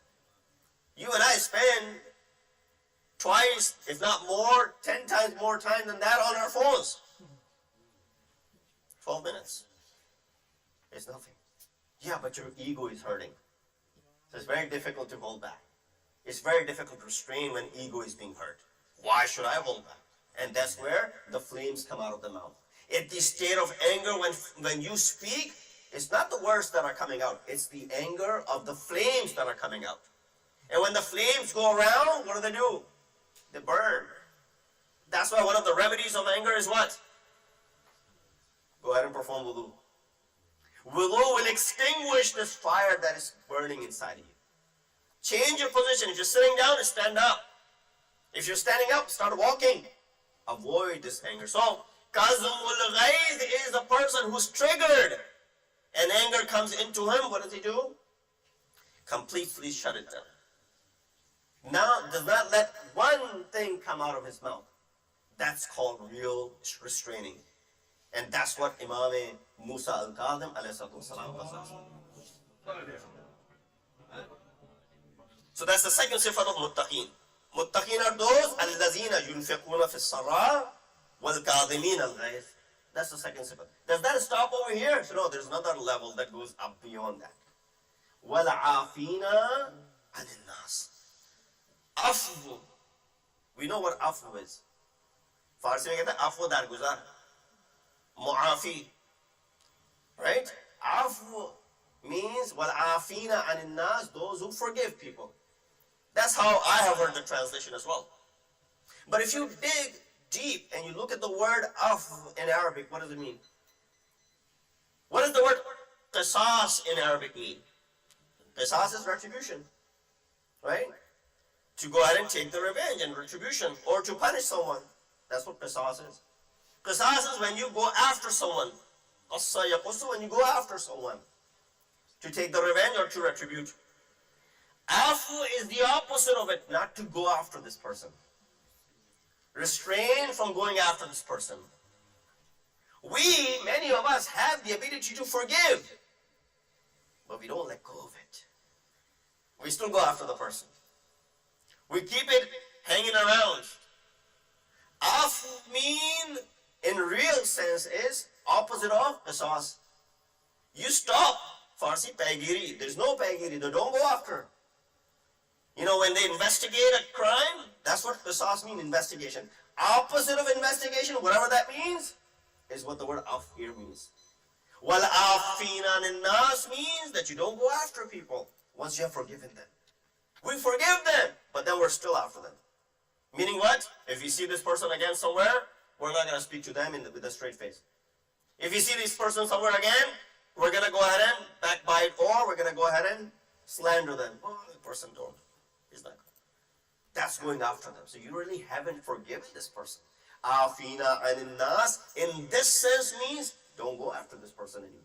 You and I spend twice, if not more, 10 times more time than that on our phones. 12 minutes. It's nothing. Yeah, but your ego is hurting. So it's very difficult to hold back. It's very difficult to restrain when ego is being hurt. Why should I hold back? And that's where the flames come out of the mouth. At the state of anger, when you speak, it's not the words that are coming out. It's the anger of the flames that are coming out. And when the flames go around, what do? They burn. That's why one of the remedies of anger is what? Go ahead and perform wudu. Wudu will extinguish this fire that is burning inside of you. Change your position. If you're sitting down, stand up. If you're standing up, start walking. Avoid this anger. So, Kazim is a person who's triggered and anger comes into him. What does he do? Completely shut it down. Now, does not let one thing come out of his mouth. That's called real restraining. And that's what Imam Moosa al-Kazim was. So that's the second sifat of muttaqeen. Muttaqeen are those الَّذِينَ يُنْفِقُونَ فِي السَّرَّاءِ وَالْكَاظِمِينَ الْغَيْظَ. That's the second sifat. Does that stop over here? So no, there's another level that goes up beyond that. وَالْعَافِينَ عَنِ النَّاسِ. Afwu. We know what afwu is. Farsi mein kehte hain afwu darguzar. Mu'afi. Right? Afwu means وَالْعَافِينَ عَنِ النَّاسِ, those who forgive people. That's how I have heard the translation as well. But if you dig deep and you look at the word af in Arabic, what does it mean? What does the word qisas in Arabic mean? Qisas is retribution, right? To go ahead and take the revenge and retribution, or to punish someone. That's what qisas is. Qisas is when you go after someone. Qassa yaqussu, when you go after someone to take the revenge or to retribute. Afu is the opposite of it, not to go after this person. Restrain from going after this person. We, many of us, have the ability to forgive, but we don't let go of it. We still go after the person. We keep it hanging around. Afu mean, in real sense, is opposite of qisas. You stop. Farsi, paigiri. There's no paigiri. They don't go after. You know, when they investigate a crime, that's what qisas means, investigation. Opposite of investigation, whatever that means, is what the word af here means. Wal afina nas means that you don't go after people once you have forgiven them. We forgive them, but then we're still after them. Meaning what? If you see this person again somewhere, we're not going to speak to them with a straight face. If you see this person somewhere again, we're going to go ahead and backbite, or we're going to go ahead and slander them. Oh, the person don't. He's not. That's going after them. So you really haven't forgiven this person. Afina anin nas, in this sense means don't go after this person anymore.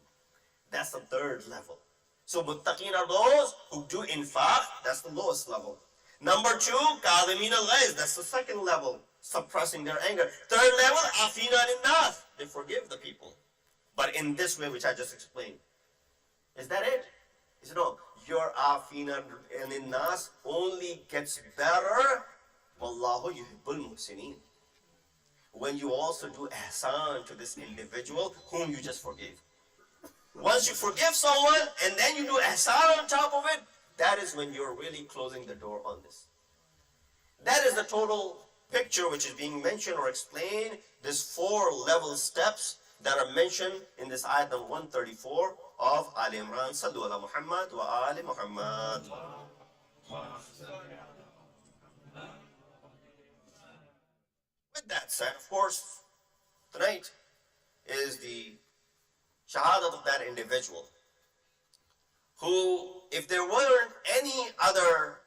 That's the third level. So muttaqeen are those who do infaq. That's the lowest level. Number two, kadhimin al-ghayz. That's the second level, suppressing their anger. Third level, afina anin nas. They forgive the people, but in this way which I just explained. Is that it? He said, no, your afina anin nas only gets better. Wallahu yuhibbul muhsinin. When you also do ihsan to this individual whom you just forgave. Once you forgive someone and then you do ihsan on top of it, that is when you're really closing the door on this. That is the total picture which is being mentioned or explained. These 4 level steps that are mentioned in this ayat number 134 of Ali Imran. Sallu ala Muhammad wa ali Muhammad. With that said, of course, tonight is the shahadat of that individual who, if there weren't any other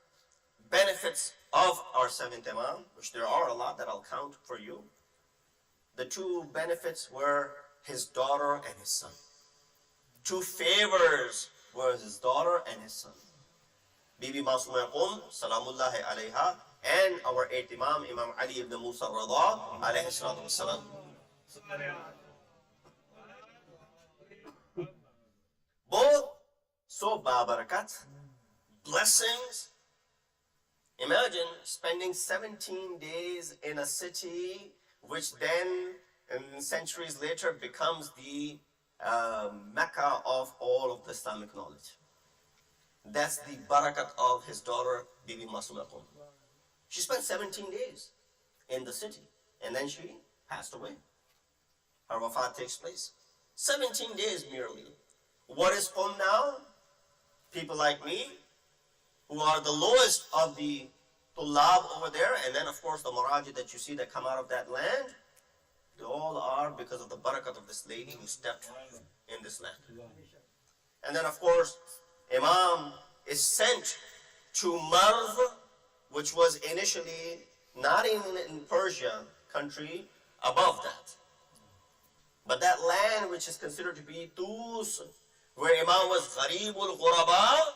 benefits of our 7th Imam, which there are a lot that I'll count for you, the 2 benefits were his daughter and his son. 2 favors were his daughter and his son. Bibi Masuma Salamullahi alayha, and our 8th Imam, Imam Ali ibn Moosa Rizwan alayhi salatu wassalam. Both so babarakat, blessings Imagine spending 17 days in a city which then, centuries later, becomes the Mecca of all of the Islamic knowledge. That's the barakat of his daughter, Bibi Masuma Qum. She spent 17 days in the city, and then she passed away. Her wafat takes place. 17 days merely. What is Qum now? People like me, who are the lowest of the tullab over there, and then of course the maraji that you see that come out of that land, they all are because of the barakat of this lady who stepped in this land. And then of course, Imam is sent to Marv, which was initially not even in Persia country, above that. But that land which is considered to be Tus, where Imam was Gharibul Ghuraba,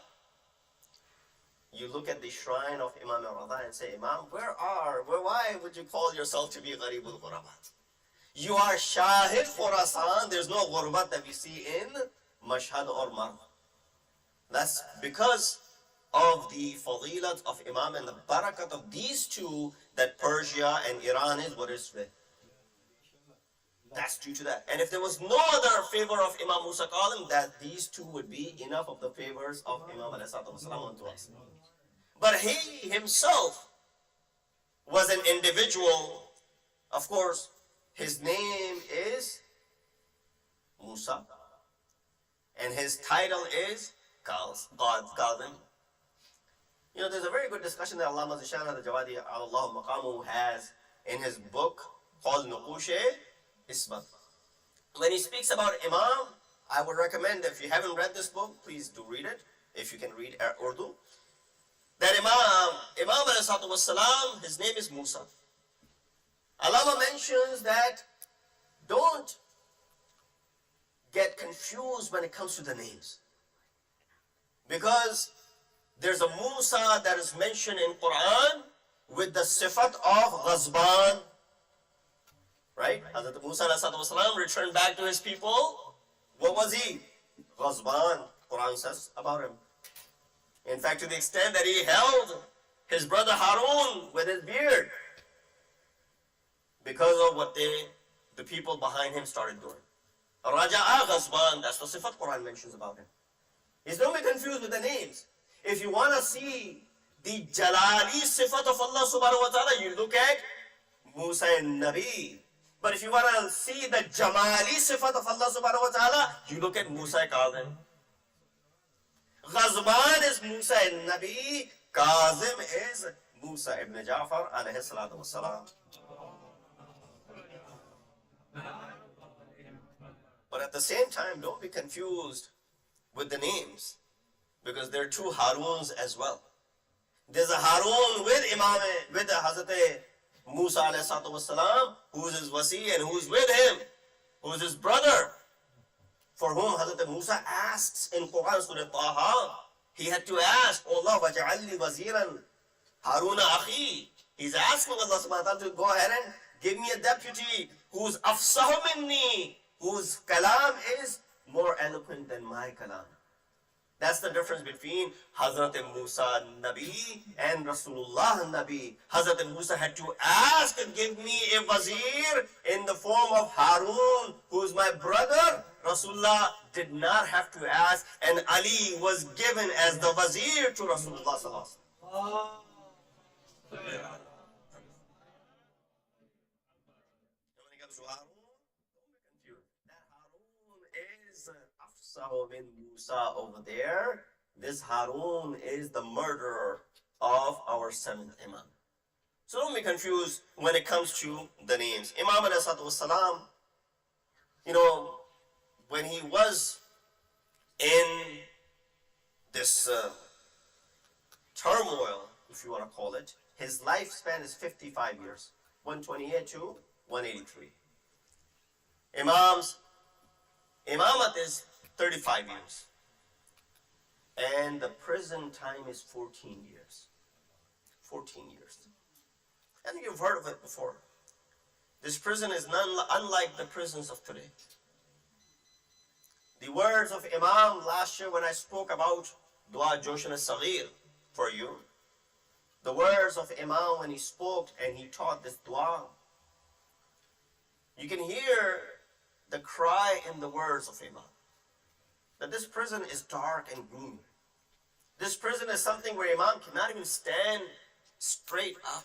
you look at the shrine of Imam al-Rada and say, Imam, why would you call yourself to be Gharibul Ghurabat? You are Shahid Khurasan. There's no Ghurbat that we see in Mashhad or Marw. That's because of the fadilat of Imam and the barakat of these two that Persia and Iran is what is with. That's due to that. And if there was no other favor of Imam Moosa Kazim, that these two would be enough of the favors of Imam ﷺ unto us. But he himself was an individual. Of course, his name is Moosa, and his title is Kazim. You know, there's a very good discussion that Allama Shahadat Jawadi Allah Maqamu has in his book called Nuqushe Isbat. When he speaks about Imam, I would recommend, if you haven't read this book, please do read it, if you can read Urdu. That Imam alayhi salatu wassalam, his name is Moosa. Allama mentions that don't get confused when it comes to the names. Because there's a Moosa that is mentioned in Quran with the sifat of Ghazban. Right? Hazrat Moosa alayhi salatu wassalam returned back to his people. What was he? Ghazban, Quran says about him. In fact, to the extent that he held his brother Harun with his beard because of what the people behind him started doing. Raja'a Ghazban, that's the sifat Quran mentions about him. He's don't be confused with the names. If you want to see the Jalali sifat of Allah subhanahu wa ta'ala, you look at Musa and Nabi. But if you want to see the Jamali sifat of Allah subhanahu wa ta'ala, you look at Musa and Kazim. Ghazban is Musa and Nabi, Kazim is Musa ibn Ja'far alayhi salatu wassalam. But at the same time, don't be confused with the names, because there are two Haruns as well. There's a Harun with Imam, with Hazrat Musa alayhi salatu wassalam, who's his wasi and who's with him, who's his brother, for whom Hazrat Musa asks in Quran Surah Taha. He had to ask, Oh Allah, waj'alni waziran Haruna akhi. He's asking Allah subhanahu wa ta'ala to go ahead and give me a deputy who's afsahu minni, whose kalam is more eloquent than my kalam. That's the difference between Hazrat Musa Nabi and Rasulullah Nabi. Hazrat Musa had to ask and give me a wazir in the form of Harun, who is my brother. Rasulullah did not have to ask, and Ali was given as the wazir to Rasulullah sallallahu alaihi wasallam. When it comes to Harun, don't be confused. That Harun is Afsahu bin Musa over there. This Harun is the murderer of our seventh Imam. So don't be confused when it comes to the names. Imam alayhi salatu wassalam, you know, when he was in this turmoil, if you want to call it, his lifespan is 55 years, 128 to 183. Imam's imamat is 35 years. And the prison time is 14 years. 14 years. I think you've heard of it before. This prison is unlike the prisons of today. The words of Imam last year when I spoke about Dua Joshan al-Saghir for you, the words of Imam when he spoke and he taught this dua. You can hear the cry in the words of Imam. That this prison is dark and gloomy. This prison is something where Imam cannot even stand straight up.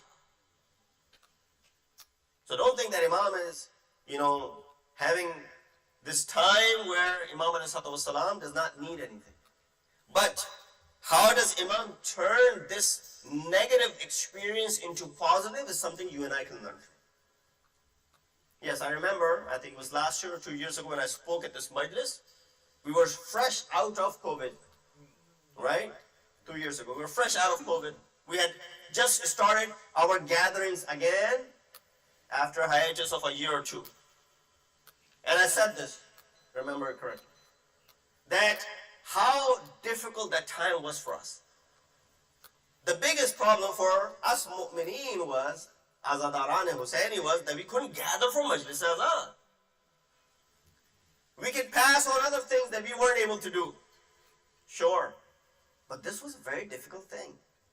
So don't think that Imam is, having this time where Imam ﷺ does not need anything. But how does Imam turn this negative experience into positive is something you and I can learn from. Yes, I remember, I think it was last year or 2 years ago when I spoke at this Majlis. We were fresh out of COVID, right? 2 years ago, we were fresh out of COVID. We had just started our gatherings again after a hiatus of a year or two. And I said this, remember it correctly, that how difficult that time was for us. The biggest problem for us mu'mineen was, Azadaran and Husseini, was that we couldn't gather for Majlis Azan. We could pass on other things that we weren't able to do. Sure. But this was a very difficult thing,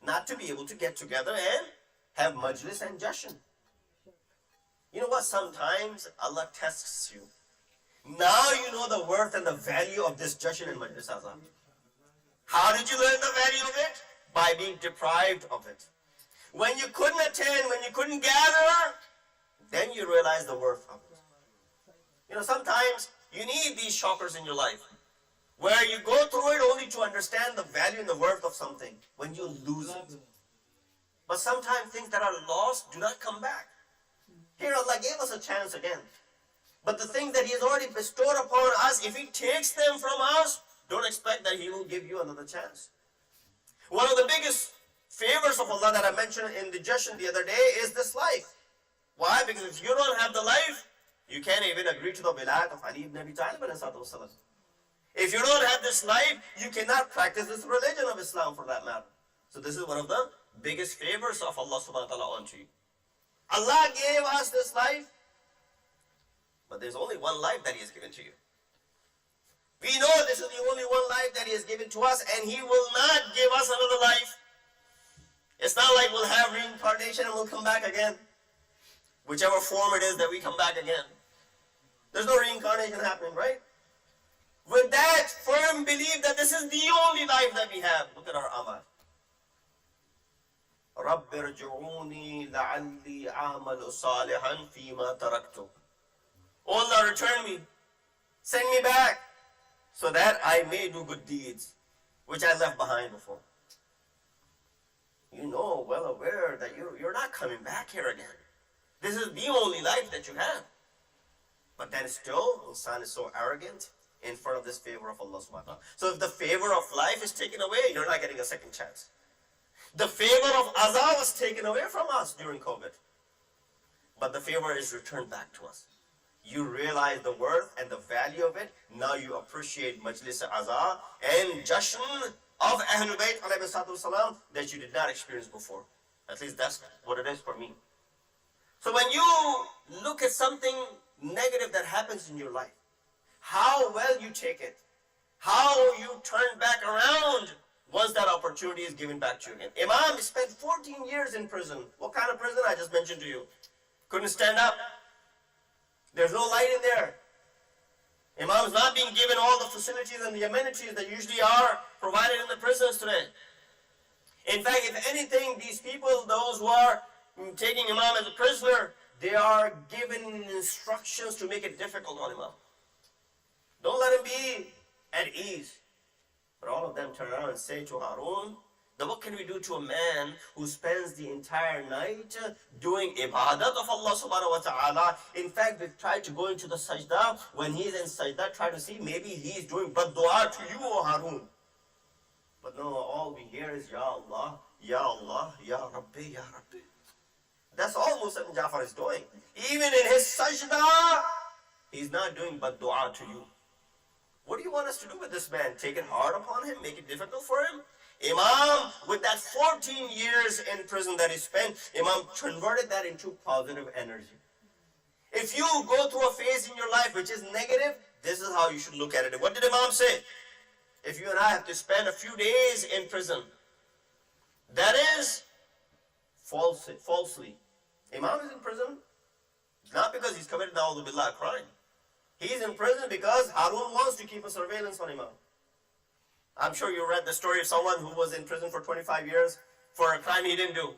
not to be able to get together and have Majlis and Jashan. You know what? Sometimes Allah tests you. Now you know the worth and the value of this Jashan and Majlis Azan. How did you learn the value of it? By being deprived of it. When you couldn't attend, when you couldn't gather, then you realize the worth of it. Sometimes you need these shockers in your life, where you go through it only to understand the value and the worth of something when you lose it. But sometimes things that are lost do not come back. Here Allah gave us a chance again. But the things that He has already bestowed upon us, if He takes them from us, don't expect that He will give you another chance. One of the biggest favors of Allah that I mentioned in the Jashan the other day is this life. Why? Because if you don't have the life, you can't even agree to the wilayat of Ali ibn Abi Talib alayhi salatu wasalam. If you don't have this life, you cannot practice this religion of Islam for that matter. So this is one of the biggest favors of Allah subhanahu wa ta'ala onto you. Allah gave us this life, but there's only one life that He has given to you. We know this is the only one life that He has given to us, and He will not give us another life. It's not like we'll have reincarnation and we'll come back again. Whichever form it is that we come back again. There's no reincarnation happening, right? With that firm belief that this is the only life that we have. Look at our amal. رَبِّ ارْجِعُونِي لَعَلِّي أَعْمَلُ صَالِحًا فِي مَا تَرَكْتُ. Oh Allah, return me. Send me back so that I may do good deeds, which I left behind before. You know, well aware that you're not coming back here again. This is the only life that you have. But then still, insan is so arrogant in front of this favor of Allah subhanahu wa ta'ala. So if the favor of life is taken away, you're not getting a second chance. The favor of azab was taken away from us during COVID. But the favor is returned back to us. You realize the worth and the value of it. Now you appreciate Majlis Azab and Jashan of Ahlul Bayt alayhi salatu wasalam that you did not experience before. At least that's what it is for me. So when you look at something negative that happens in your life, how well you take it, how you turn back around once that opportunity is given back to you again. Imam spent 14 years in prison. What kind of prison? I just mentioned to you. Couldn't stand up. There's no light in there. Imam's not being given all the facilities and the amenities that usually are provided in the prisons today. In fact, if anything, these people, those who are taking Imam as a prisoner, they are given instructions to make it difficult on Imam. Don't let him be at ease. But all of them turn around and say to Harun, then what can we do to a man who spends the entire night doing ibadat of Allah subhanahu wa ta'ala? In fact, we've tried to go into the sajda. When he's in sajda, try to see maybe he's doing bad dua to you, O Harun. But no, all we hear is Ya Allah, Ya Allah, Ya Rabbi, Ya Rabbi. That's all Moosa ibn Ja'far is doing. Even in his sajda, he's not doing bad dua to you. What do you want us to do with this man? Take it hard upon him? Make it difficult for him? Imam, with that 14 years in prison that he spent, Imam converted that into positive energy. If you go through a phase in your life which is negative, this is how you should look at it. What did Imam say? If you and I have to spend a few days in prison, that is falsely. Imam is in prison not because he's committed na'udhu billah crime. He's in prison because Harun wants to keep a surveillance on Imam. I'm sure you read the story of someone who was in prison for 25 years for a crime he didn't do.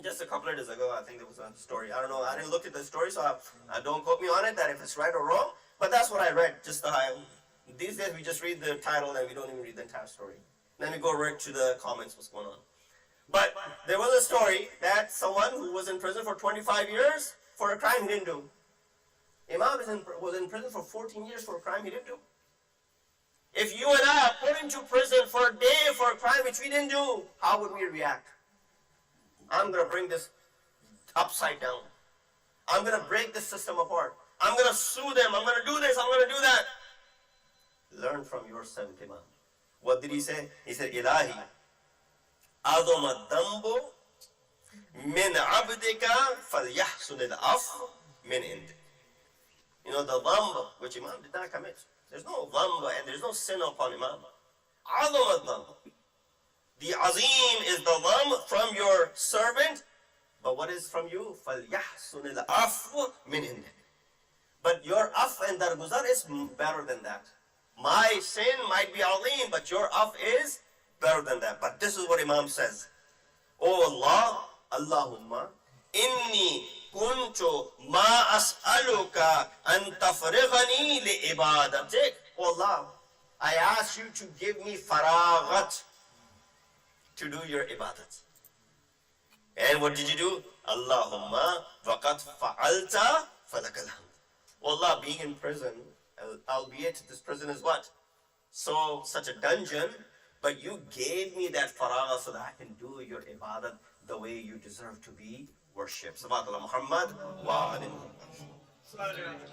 Just a couple of days ago, I think there was a story. I don't know. I didn't look at the story, so don't quote me on it, that if it's right or wrong. But that's what I read. These days, we just read the title and we don't even read the entire story. Then we go right to the comments, what's going on. But there was a story that someone who was in prison for 25 years for a crime he didn't do. Imam was in prison for 14 years for a crime he didn't do. If you and I are put into prison for a day for a crime which we didn't do, how would we react? I'm going to bring this upside down. I'm going to break this system apart. I'm going to sue them. I'm going to do this. I'm going to do that. Learn from your seventh Imam. What did he say? He said, Ilahi, adhama dambu min abdika falyahsun al-af min indik. You know, the dhanb which Imam did not commit. There's no dhanb and there's no sin upon Imam. Adhama dambu. The azim is the dhanb from your servant, but what is from you? فَلْيَحْسُنِ الْعَفْوَ مِنْ عِنْدِكَ. But your af and darguzar is better than that. My sin might be azim, but your af is better than that. But this is what Imam says. Oh Allah, Allahumma, inni kuntu ma as'aluka an tafrighani li ibadatik. Oh Allah, I ask you to give me faraghat to do your ibadat. And what did you do? Allahumma waqat fa'alta falakal hamd. Allah, being in prison, albeit this prison is what? So, such a dungeon, but you gave me that faragha so that I can do your ibadat the way you deserve to be worshipped. Sallallahu Muhammad wa alayhi wa sallam.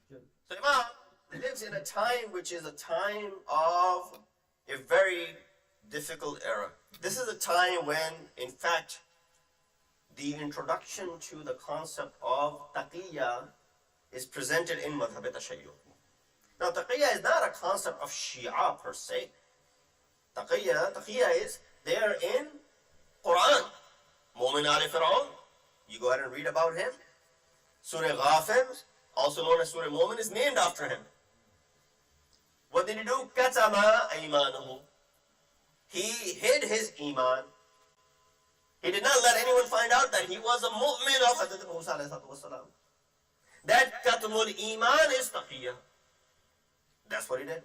So Imam lives in a time which is a time of a very difficult era. This is a time when, in fact, the introduction to the concept of taqiyya is presented in madhab tashayyuh. Now, taqiyya is not a concept of Shia per se. Taqiyya is there in Quran. Mu'min Ali Fir'aun, you go ahead and read about him. Surah Ghafir, also known as Surah Mu'min, is named after him. What did he do? Katama imanahu. He hid his iman. He did not let anyone find out that he was a mu'min of Hazrat Moosa alayhi wasalam. That katmul iman is taqiyya. That's what he did.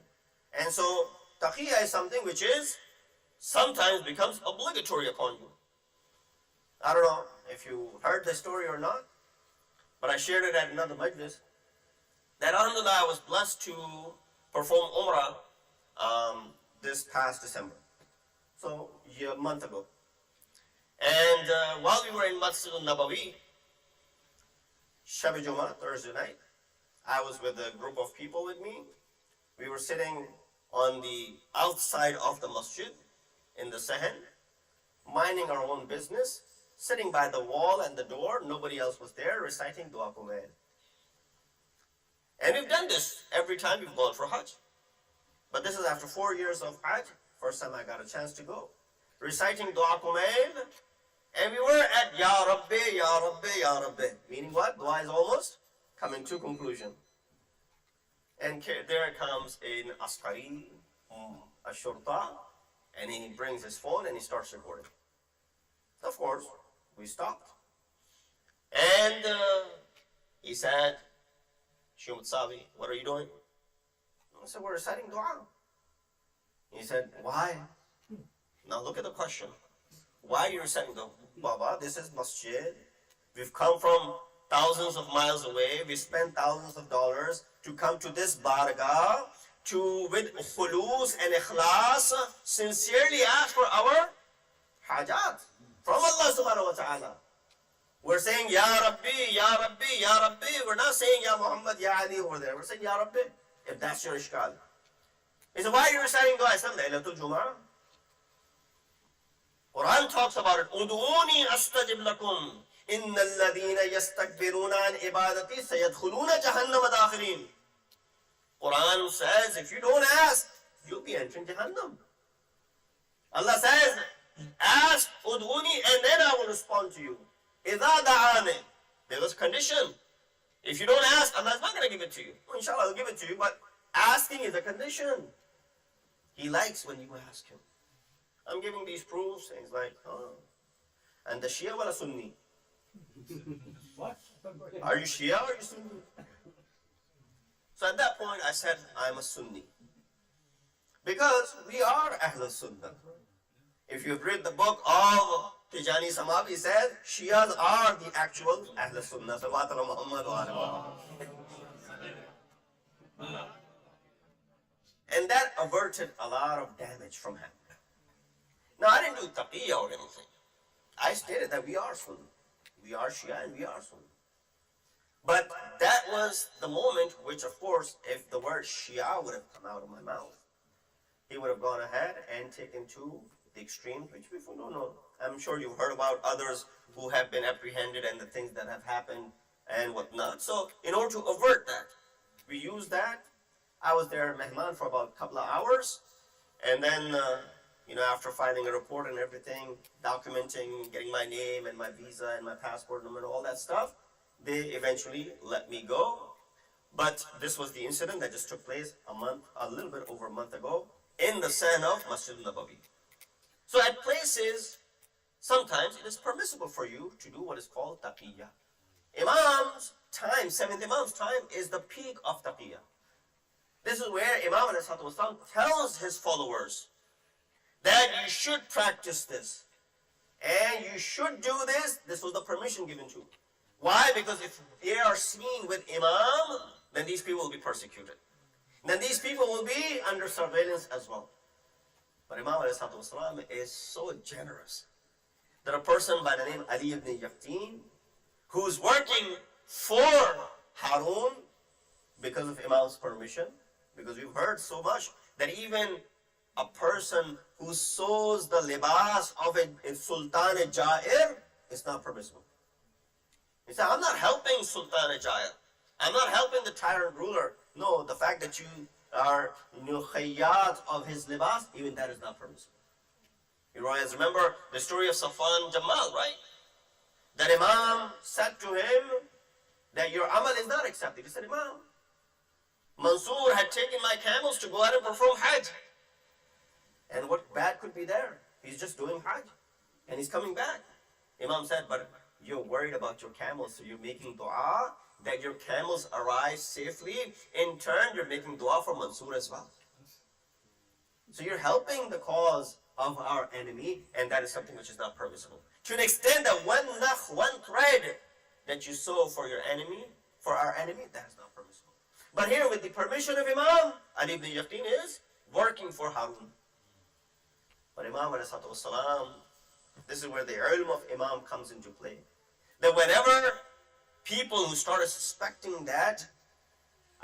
And so, taqiyya is something which is sometimes becomes obligatory upon you. I don't know if you heard the story or not, but I shared it at another majlis that alhamdulillah I was blessed to perform Umrah this past December. So, a month ago. And while we were in Masjid al-Nabawi, Shabi Jummah, Thursday night, I was with a group of people with me. We were sitting on the outside of the masjid in the Sehen, minding our own business, sitting by the wall and the door, nobody else was there, reciting Dua Kumail. And we've done this every time we've gone for Hajj. But this is after 4 years of Hajj, first time I got a chance to go. Reciting Dua Kumail, and we were at Ya Rabbi, Ya Rabbi, Ya Rabbi. Meaning what? Dua is almost coming to conclusion. And there comes an Askari, a Shurta, and he brings his phone and he starts recording. Of course, we stopped. And he said, Shumat Sabi, what are you doing? I said, we're reciting dua. He said, why? Now look at the question. Why are you reciting dua? Baba, this is masjid. We've come from thousands of miles away. We spent thousands of dollars to come to this bargah to, with khulus and ikhlas, sincerely ask for our hajat from Allah subhanahu wa ta'ala. We're saying, Ya Rabbi, Ya Rabbi, Ya Rabbi. We're not saying, Ya Muhammad, Ya Ali over there. We're saying, Ya Rabbi, if that's your ishkal. He said, why are you reciting dua? I said, Laylatul Jum'ah. Quran talks about it. Udu'uni astajib lakum. Inna alladhina yastakbiruna an ibadati sayadkhuluna jahannam dakhirin. Quran says, if you don't ask, you'll be entering Jahannam. Allah says, ask, ud'uni, and then I will respond to you. إِذَا دَعَانِ. There was condition. If you don't ask, Allah is not going to give it to you. Well, inshallah, I'll give it to you, but asking is a condition. He likes when you ask him. I'm giving these proofs, and he's like, oh. And the Shia wala Sunni?
What?
Are you Shia or are you Sunni? So at that point, I said, I'm a Sunni. Because we are Ahl Sunnah. If you've read the book of Tijani Samab, he said, Shias are the actual Ahl Sunnah. Salawat ala Muhammad wa ala Muhammad. And that averted a lot of damage from him. Now, I didn't do taqiyya or anything. I stated that we are Sunni. We are Shia and we are Sunni. But that was the moment which, of course, if the word Shia would have come out of my mouth, he would have gone ahead and taken to the extremes, which we don't know. I'm sure you've heard about others who have been apprehended and the things that have happened and whatnot. So, in order to avert that, we used that. I was there, Mehman, for about a couple of hours. And then, after filing a report and everything, documenting, getting my name and my visa and my passport number and all that stuff, they eventually let me go. But this was the incident that just took place a little bit over a month ago in the sand of Masjid Nabawi. So at places, sometimes it is permissible for you to do what is called taqiyya. Imam's time, seventh Imam's time, is the peak of taqiyya. This is where Imam tells his followers that you should practice this. And you should do this. This was the permission given to. Why? Because if they are seen with Imam, then these people will be persecuted. Then these people will be under surveillance as well. But Imam is so generous that a person by the name Ali ibn Yaqteen, who's working for Harun because of Imam's permission, because we've heard so much that even a person who sews the libas of a Sultan Jair is not permissible. He said, I'm not helping Sultan Jair. I'm not helping the tyrant ruler. No, the fact that you are khayyat of his libas, even that is not permissible. You guys remember the story of Safwan Jamal, right? That Imam said to him that your amal is not accepted. He said, Imam, Mansoor had taken my camels to go out and perform Hajj. And what bad could be there? He's just doing Hajj. And he's coming back. Imam said, but you're worried about your camels, so you're making dua that your camels arrive safely. In turn, you're making dua for Mansoor as well. So you're helping the cause of our enemy, and that is something which is not permissible. To an extent that one thread that you sew for your enemy, for our enemy, that is not permissible. But here, with the permission of Imam, Ali ibn Yaqteen is working for Harun. But Imam ﷺ, this is where the ilm of Imam comes into play. That whenever people who started suspecting that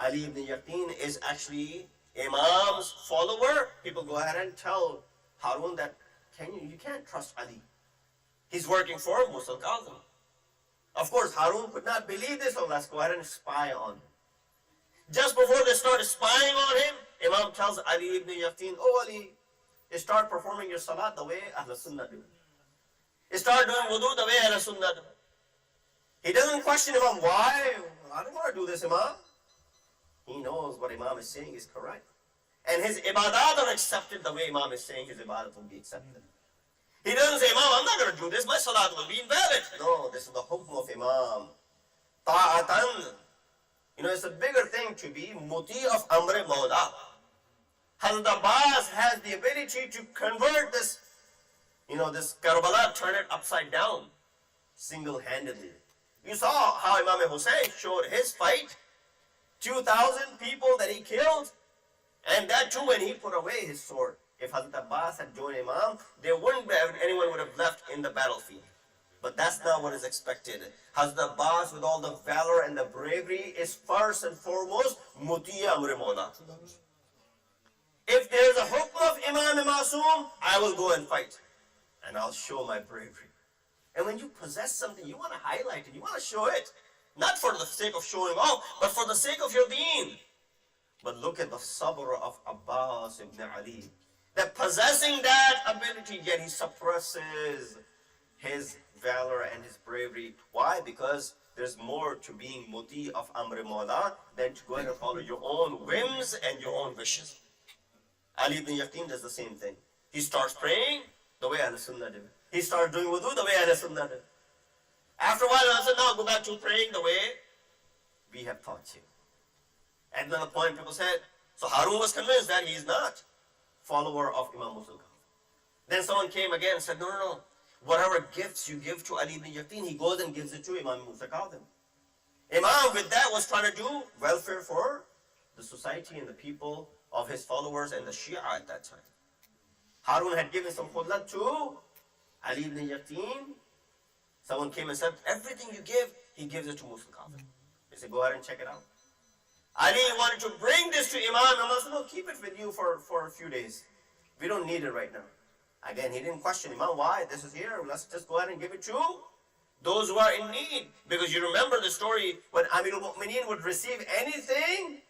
Ali ibn Yaqteen is actually Imam's follower, people go ahead and tell Harun that you can't trust Ali. He's working for Moosa Kazim. Of course, Harun could not believe this, so let's go ahead and spy on him. Just before they started spying on him, Imam tells Ali ibn Yaqteen, oh Ali, start performing your salat the way Ahl Sunnah do. Start doing wudu the way Ahl Sunnah do. He doesn't question Imam, why? I don't want to do this, Imam. He knows what Imam is saying is correct. And his ibadat are accepted the way Imam is saying his ibadat will be accepted. He doesn't say, Imam, I'm not going to do this, my salat will be invalid. No, this is the hukm of Imam. Ta'atan. It's a bigger thing to be muti of Amr Mawla. Hazrat Abbas has the ability to convert this, this Karbala, turn it upside down, single-handedly. You saw how Imam Hussein showed his fight, 2,000 people that he killed, and that too when he put away his sword. If Hazrat Abbas had joined Imam, anyone would have left in the battlefield. But that's not what is expected. Hazrat Abbas, with all the valor and the bravery, is first and foremost Mutiya Amr Mawla. If there's a hukm of Imam Masoom, I will go and fight. And I'll show my bravery. And when you possess something, you want to highlight it, you want to show it. Not for the sake of showing off, but for the sake of your deen. But look at the sabr of Abbas ibn Ali. that possessing that ability, yet he suppresses his valor and his bravery. Why? Because there's more to being muti of Amr Mawla than to go and follow your own whims and your own wishes. Ali ibn Yaqin does the same thing. He starts praying the way Ahl Sunnah did. He starts doing wudu the way Ahl Sunnah did. After a while, I said, now go back to praying the way we have taught you. At another point, people said, so Harun was convinced that he is not follower of Imam Moosa. Then someone came again and said, no, no, no. Whatever gifts you give to Ali ibn Yaqin, he goes and gives it to Imam Moosa Kazim. Imam with that was trying to do welfare for the society and the people of his followers and the Shia at that time. Harun had given some khullat to Ali ibn Yaqin. Someone came and said, everything you give, he gives it to Moosa Kazim. He said, go ahead and check it out. Ali wanted to bring this to Imam. Imam said, no, keep it with you for a few days. We don't need it right now. Again, he didn't question Imam, why? This is here. Let's just go ahead and give it to those who are in need. Because you remember the story when Amirul Mu'mineen would receive anything.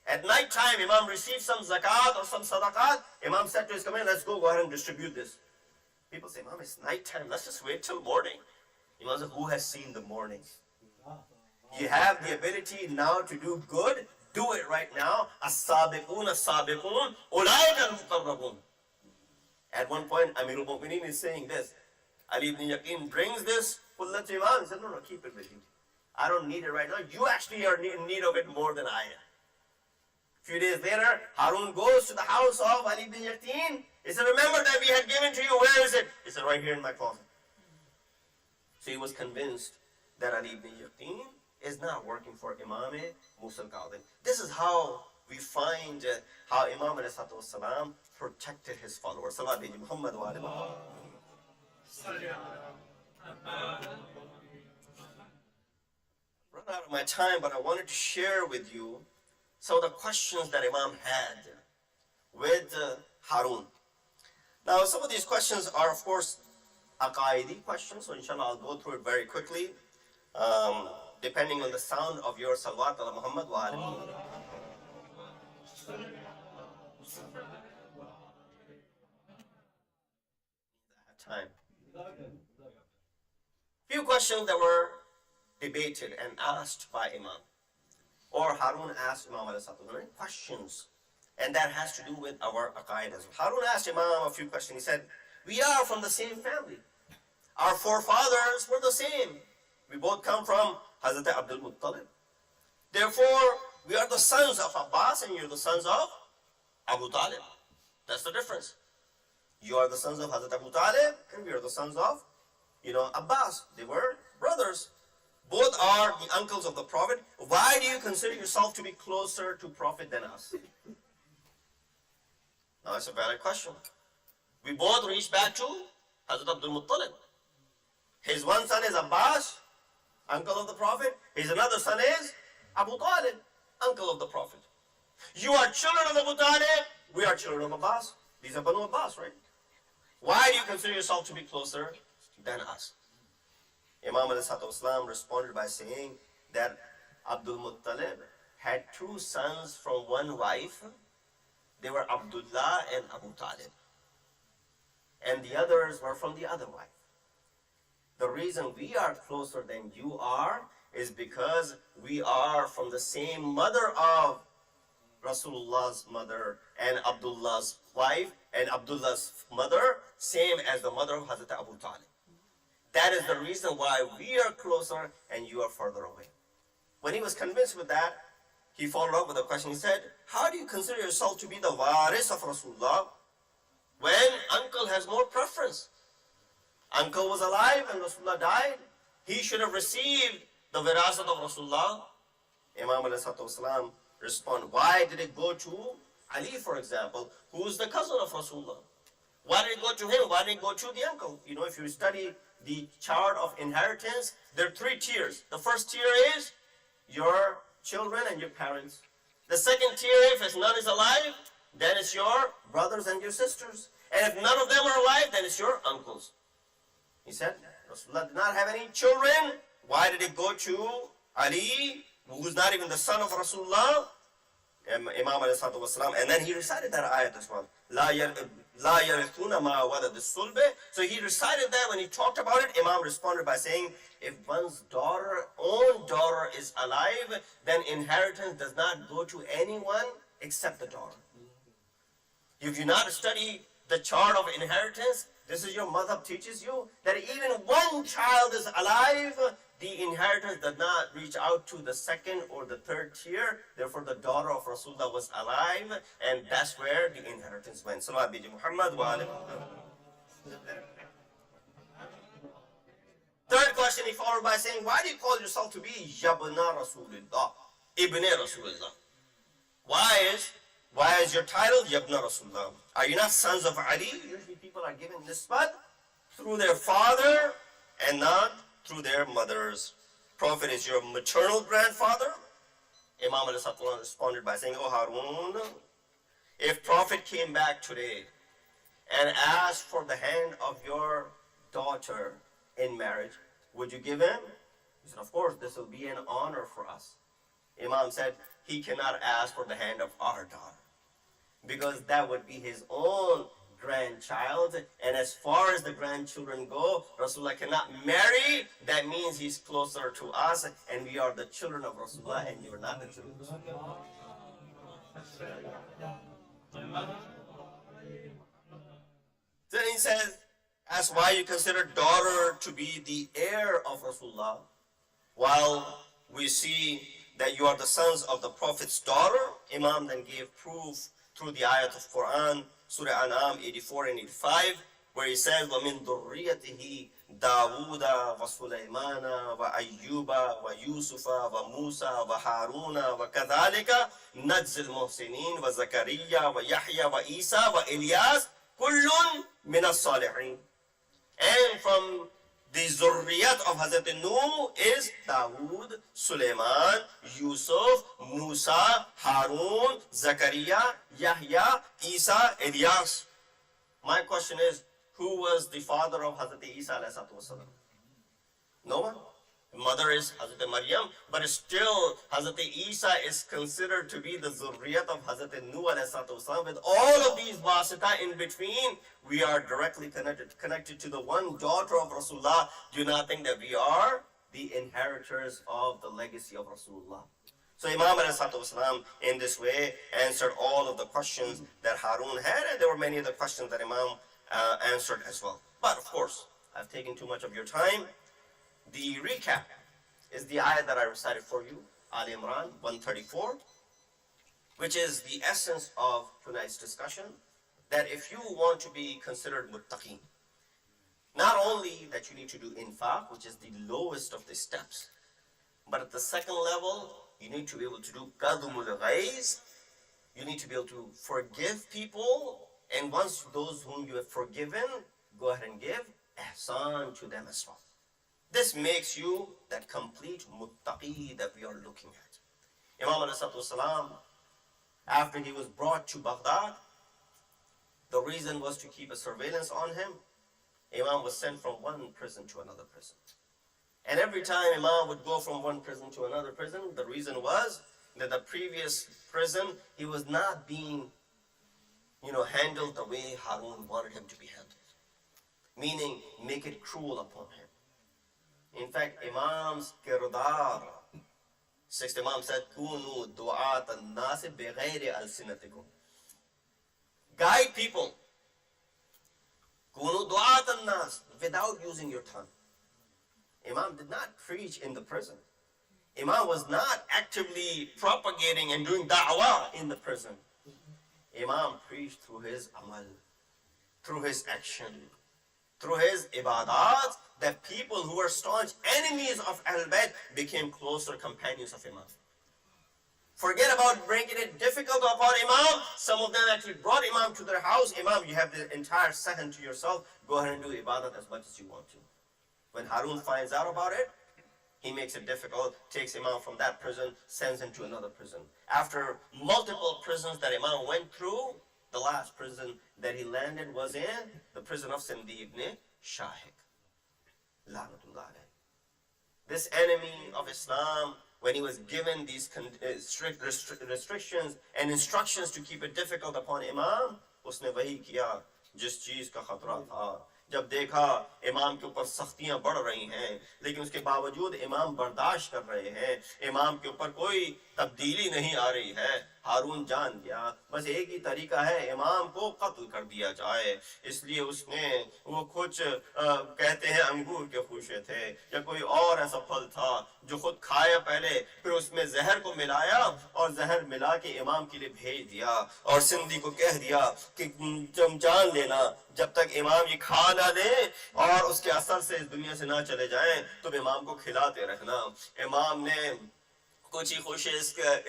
At night time, Imam received some zakat or some sadaqat. Imam said to his companion, let's go ahead and distribute this. People say, Imam, it's night time. Let's just wait till morning. Imam said, who has seen the mornings? You have the ability now to do good. Do it right now. As-sabiqun, as-sabiqun, ulaika al-muqarrabun. At one point, Amirul Mu'mineen is saying this. Ali ibn Yaqin brings this khullat to Imam. He said, no, no, keep it with you. I don't need it right now. You actually are in need of it more than I am. A few days later, Harun goes to the house of Ali ibn Yaqin. He said, remember that we had given to you. Where is it? He said, right here in my closet. So he was convinced that Ali ibn Yaqin is not working for Imam Moosa al-Kazim. This is how we find how Imam ﷺ protected his followers. Salat bi Muhammad wa ali Muhammad. Run out of my time, but I wanted to share with you some of the questions that Imam had with Harun. Now, some of these questions are, of course, aqaidi questions, so inshallah I'll go through it very quickly, depending on the sound of your salawat ala Muhammad wa ali Muhammad. Time. Few questions that were debated and asked by Imam, or Harun asked Imam alayhi questions, and that has to do with our aqaid as well. Harun asked Imam a few questions. He said, we are from the same family. Our forefathers were the same. We both come from Hazrat Abdul Muttalib. Therefore, we are the sons of Abbas and you're the sons of Abu Talib. That's the difference. You are the sons of Hazrat Abu Talib and we are the sons of, Abbas. They were brothers. Both are the uncles of the Prophet. Why do you consider yourself to be closer to Prophet than us? Now that's a valid question. We both reach back to Hazrat Abdul Muttalib. His one son is Abbas, uncle of the Prophet. His another son is Abu Talib, uncle of the Prophet. You are children of Abu Talib, we are children of Abbas. These are Banu Abbas, right? Why do you consider yourself to be closer than us? Imam ﷺ responded by saying that Abdul Muttalib had two sons from one wife. They were Abdullah and Abu Talib. And the others were from the other wife. The reason we are closer than you are is because we are from the same mother of Rasulullah's mother and Abdullah's wife, and Abdullah's mother, same as the mother of Hazrat Abu Talib. That is the reason why we are closer and you are further away. When he was convinced with that, he followed up with a question. He said, how do you consider yourself to be the waris of Rasulullah when uncle has more preference? Uncle was alive and Rasulullah died. He should have received the wirasat of Rasulullah. Imam ﷺ responded, why did it go to Ali, for example, who is the cousin of Rasulullah? Why did it go to him? Why did it go to the uncle? If you study the chart of inheritance, there are three tiers. The first tier is your children and your parents. The second tier, if none is alive, then it's your brothers and your sisters. And if none of them are alive, then it's your uncles. He said, Rasulullah did not have any children. Why did it go to Ali, who is not even the son of Rasulullah? Imam alayhi salatu wasalam, and then he recited that ayat as well. La yarithuna ma walad sulbe. So he recited that. When he talked about it, Imam responded by saying, if one's own daughter is alive, then inheritance does not go to anyone except the daughter. If you not study the chart of inheritance, this is your madhab teaches you that even one child is alive, the inheritance does not reach out to the second or the third tier. Therefore, the daughter of Rasulullah was alive, and that's where the inheritance went. Salawat bi Muhammad wa alayhi. Third question he followed by saying, why do you call yourself to be Yabna Rasulullah, Ibn Rasulullah? Why is your title Yabna Rasulullah? Are you not sons of Ali? Usually people are given nisbat through their father and not through their mothers. Prophet is your maternal grandfather. Imam al-Satullah responded by saying, oh Harun, if Prophet came back today and asked for the hand of your daughter in marriage, would you give him? He said, of course, this will be an honor for us. Imam said, he cannot ask for the hand of our daughter, because that would be his own grandchild, and as far as the grandchildren go, Rasulullah cannot marry. That means he's closer to us, and we are the children of Rasulullah, and you are not the children of Rasulullah. Then he says, ask why you consider daughter to be the heir of Rasulullah, while we see that you are the sons of the Prophet's daughter. Imam then gave proof through the ayat of Quran, Surah An'am 84 and 85, where he says, وَمِن ذُرِّيَّتِهِ دَاوُودَ وَسُلَيْمَانَ وَأَيُّوبَ وَيُوسُفَ وَمُوسَى وَهَارُونَ وَكَذَلِكَ نَجْزِي الْمُحْسِنِينَ وَزَكَرِيَّا وَيَحْيَا وَإِيسَى وَإِلْيَاسَ كُلٌّ مِنَ الصَّالِحِينَ. And from the zurriyat of Hazrat Nuh is Dawood, Sulaiman, Yusuf, Moosa, Harun, Zakaria, Yahya, Isa, Ilyas. My question is, who was the father of Hazrat Isa alayhi salatu wasalam? No one. Mother is Hazrat Maryam, but still Hazrat Isa is considered to be the zurriyat of Hazrat Nuh alayhi salatu wasalam. With all of these wasita in between, we are directly connected to the one daughter of Rasulullah. Do not think that we are the inheritors of the legacy of Rasulullah. So Imam alayhi salatu wasalam in this way answered all of the questions that Harun had, and there were many other questions that Imam answered as well. But of course, I've taken too much of your time. The recap is the ayah that I recited for you, Ali Imran 134, which is the essence of tonight's discussion, that if you want to be considered muttaqeen, not only that you need to do infaq, which is the lowest of the steps, but at the second level, you need to be able to do qadumul ghayz, you need to be able to forgive people, and once those whom you have forgiven, go ahead and give ihsan to them as well. This makes you that complete muttaqi that we are looking at. Imam alayhi after he was brought to Baghdad, the reason was to keep a surveillance on him. Imam was sent from one prison to another prison. And every time Imam would go from one prison to another prison, the reason was that the previous prison, he was not being, handled the way Harun wanted him to be handled. Meaning, make it cruel upon him. In fact, Imam's kirdar, sixth Imam said, Kunu du'at al-nas bighayri al-sinatikum. Guide people. Kunu du'at al-nas, without using your tongue. Imam did not preach in the prison. Imam was not actively propagating and doing da'wah in the prison. Imam preached through his amal, through his action, through his ibadat, that people who were staunch enemies of Ahl-Bayt became closer companions of Imam. Forget about making it difficult upon Imam. Some of them actually brought Imam to their house. Imam, you have the entire sahan to yourself. Go ahead and do ibadat as much as you want to. When Harun finds out about it, he makes it difficult, takes Imam from that prison, sends him to another prison. After multiple prisons that Imam went through, the last prison that he landed was in the prison of Sindi ibn Shahik. This enemy of Islam when he was given these strict restrictions and instructions to keep it difficult upon Imam, उसने वही किया जिस चीज का खतरा था. जब देखा इमाम के ऊपर सख्तियां बढ़ रही हैं, लेकिन उसके बावजूद इमाम बर्दाश्त कर रहे हैं, इमाम के ऊपर कोई तब्दीली नहीं आ रही है, हारून जान गया बस एक ही तरीका है, इमाम को कत्ल कर दिया जाए. इसलिए उसने वो कुछ कहते हैं अंगूर के खूशे थे या कोई और ऐसा फल था जो खुद खाया पहले, फिर उसमें जहर को मिलाया और जहर मिला के इमाम के लिए भेज दिया और सिंधी को कह दिया कि तुम जान लेना जब तक इमाम ये खा ना दे और उसके असर से इस दुनिया से ना चले जाएं, तुम इमाम को खिलाते रहना. इमाम ने कुछ ही खुशे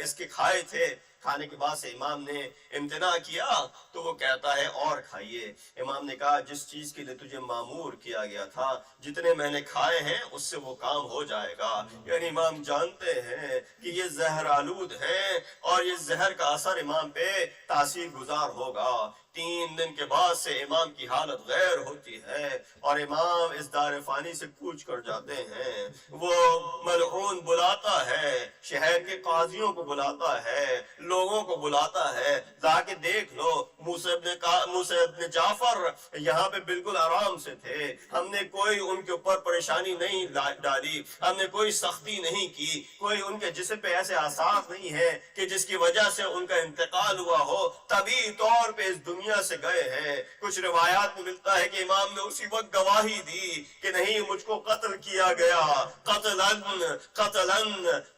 इसके खाए थे, खाने के बाद से इमाम ने इम्तिना किया तो वो कहता है और खाइए. इमाम ने कहा जिस चीज के लिए तुझे मामूर किया गया था, जितने मैंने खाए हैं उससे वो काम हो जाएगा. यानी इमाम जानते हैं कि ये जहर आलूद है और ये जहर का असर इमाम पे तासीर गुजार होगा. 3 दिन के बाद से इमाम की हालत गैर होती है और इमाम इस दार फानी से कूच कर जाते हैं. वो मलऊन बुलाता है, शहर के काजियों को बुलाता है, लोगों को बुलाता है, जाके देख लो मूसा इब्न जाफर यहाँ पे बिल्कुल आराम से थे, हमने कोई उनके ऊपर परेशानी नहीं डाली, हमने कोई सख्ती नहीं की, कोई उनके जिस्म पे ऐसे आसार नहीं है कि जिसकी वजह से उनका इंतकाल हुआ हो, तभी तौर पे इस दुनिया से गए हैं. कुछ रिवायात में मिलता है कि इमाम ने उसी वक्त गवाही दी कि नहीं मुझको कत्ल किया गया, कत्लन कत्लन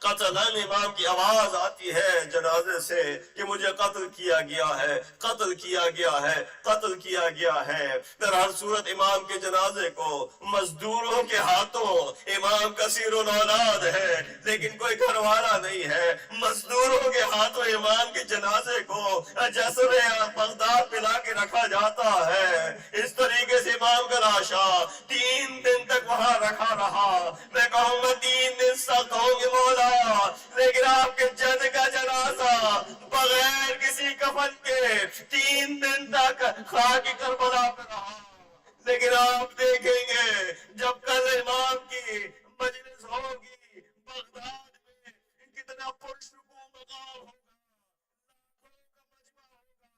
कत्लन. इमाम की आवाज आती है जनाजे से कि मुझे कत्ल किया गया है, कत्ल किया गया है, कत्ल किया गया है. फिर हर सूरत इमाम के जनाजे को मजदूरों के हाथों, इमाम कसीरुल औलाद है लेकिन कोई घर वाला नहीं है, मजदूरों के हाथों इमाम के जनाजे को जैसे बगदाद पे ला के रखा जाता है, इस तरीके से इमाम का लाशा 3 दिन तक वहां रखा रहा. मैं कहूंगा 3 दिन सख्त होंगे मौला, लेकिन आपके जन का जनाजा बगैर किसी कफन के 3 दिन तक खाकी करबला पे रहा. लेकिन आप देखेंगे जब कल इमाम की मजलिस होगी बगदाद में, कितना पुरसुकून मकाम होगा, लाखों का मजमा होगा.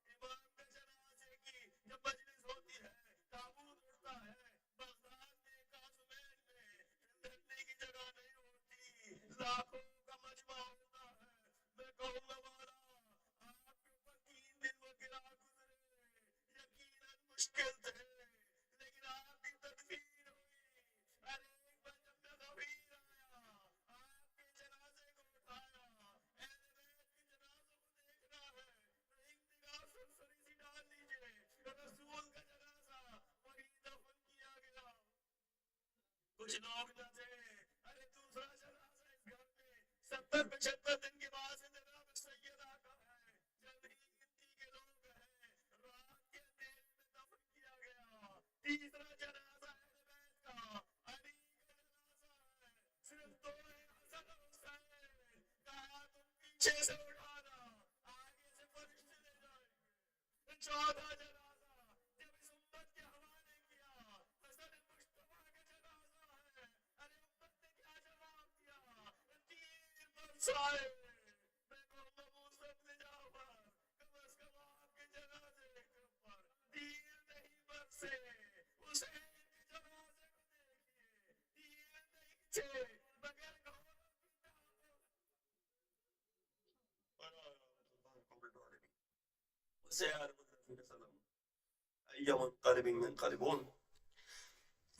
इमाम के जनाजे की जब मजलिस होती है, ताबूत उड़ता है, बगदाद में काज़िमैन में डरने की जगह नहीं होती, लाखों का मजमा होता है. मैं कहूँगा मौला आपके ऊपर 3 दिन वो गिरा गुजरे, यकीनन मुश्किल थे, लेकिन आपकी तदबीर हुई. अरे एक बार जब मैं गंभीर आया, आपके जनाजे को उठाया, अहले बैत के जनाजों को देखना है तो एक निगाह सरसरी सी डाल लीजिए, रसूल का जनाजा वही दफन किया गया. कुछ लोग न थे, अरे दूसरा जनाजा इस घर में 70-75 दिन के बाद से जनाब सैयदा का है, जब ही गिनती के लोग हैं, रात के अंधेरे में दफन किया गया. तीसरा जनाजा अहले बैत का, अली का जनाजा है, सिर्फ 2 है, हसन और हुसैन. कहा तुम पीछे से उठाना, आगे से फरिश्ते ले जाएंगे. 14 जनाजा जब इस उम्मत के हवाले किया, हसन मुश्तफा का जनाजा है. अरे उम्मत ने क्या जवाब दिया, 3 बरस आए. मैं कहूँगा मूसा इब्न जाफर कम अज कम आपके जनाजे के ऊपर 3 नहीं बरसे. हुसैन के जनाजे को देखिए, 3 नहीं 6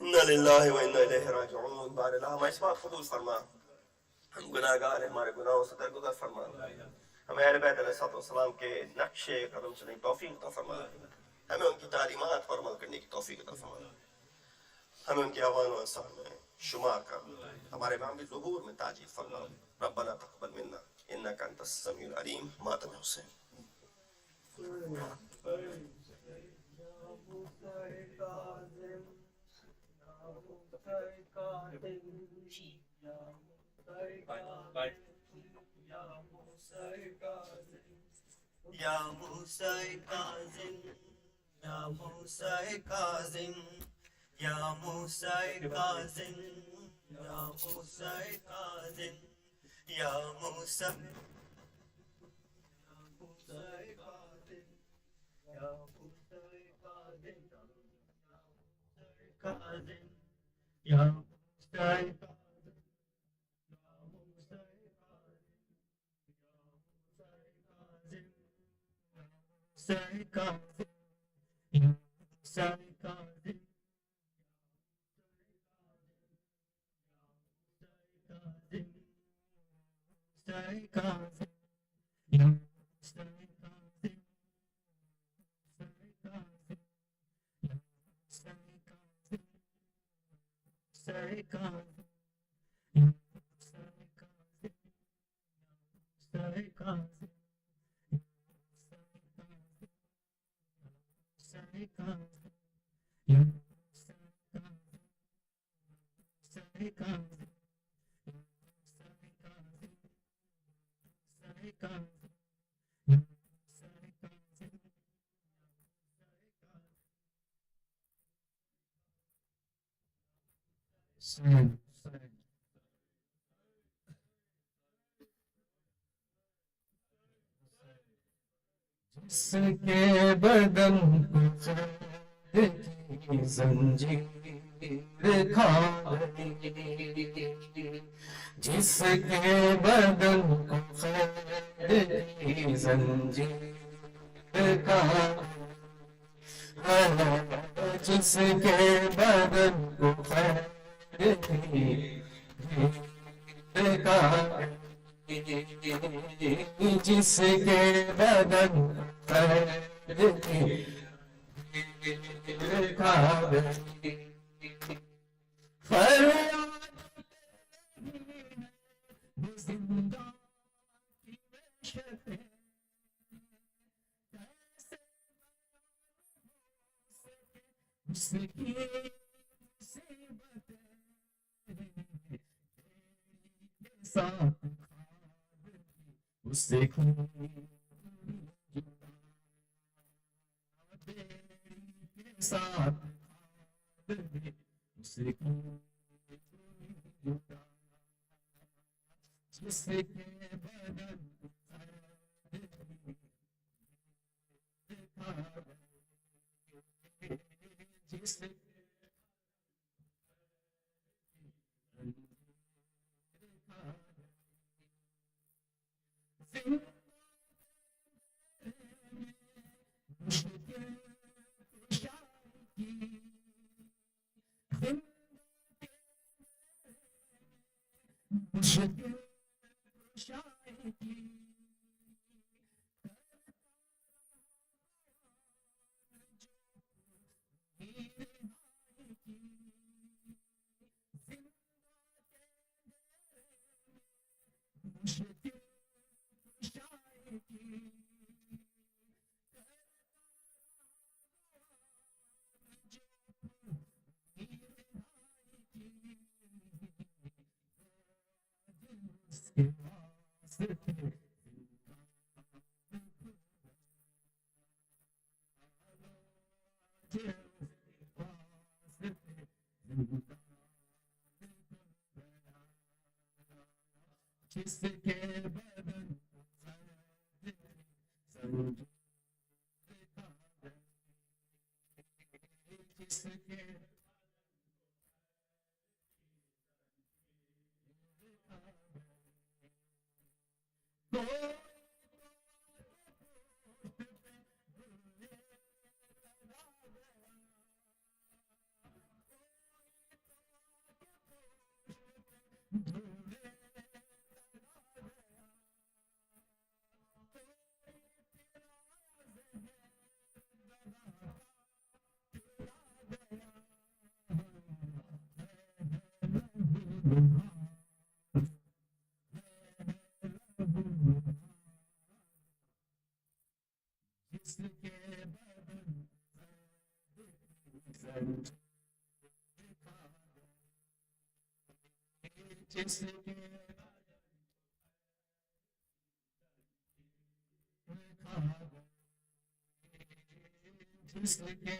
मगर इन्ना लिल्लाहि व इन्ना इलैहि राजिऊन. बार अल्लाह इस बात कबूल फरमा, हम गुनाहगार हैं, हमारे गुनाहों से दरगुजर फरमा, हमें अहले बैत अलैहिस्सलाम के नक्शे कदम चलने की तौफीक अता फरमा, हमें उनकी तालीमात पर अमल करने की तौफीक अता फरमा, हमें उनके आवान व अंसार में शुमार कर, हमारे इमाम की ज़ुहूर में ताजील फरमा. रब्बना तक़ब्बल मिन्ना इन्नका अंतस समीउल अलीम. मातम हुसैन. या मूसा काज़िम, या मूसा काज़िम, या मूसा काज़िम, या मूसा काज़िम, یا موسیٰ کاظم یا موسیٰ کاظم کاظم یا موسیٰ کاظم یا موسیٰ کاظم یا موسیٰ کاظم
جس کے بدن کو خیر کی زنجیر کھا گئی جس کے بدن کو خیر کی زنجیر کھا جس کے بدن کو خیر کی زنجیر کھا جس کے بدن خیر کی کھا گئی فریاد زندہ کی وحشت اس کی مصیبت ساتھ اس سے ساتھ اس جس کے بدن جس کے بدن جس کے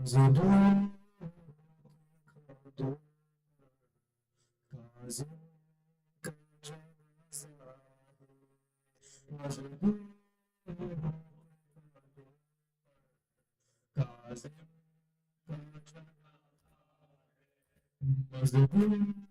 مزدور کاظم کا جنازہ مزدور کاظم کا جنازہ مزدور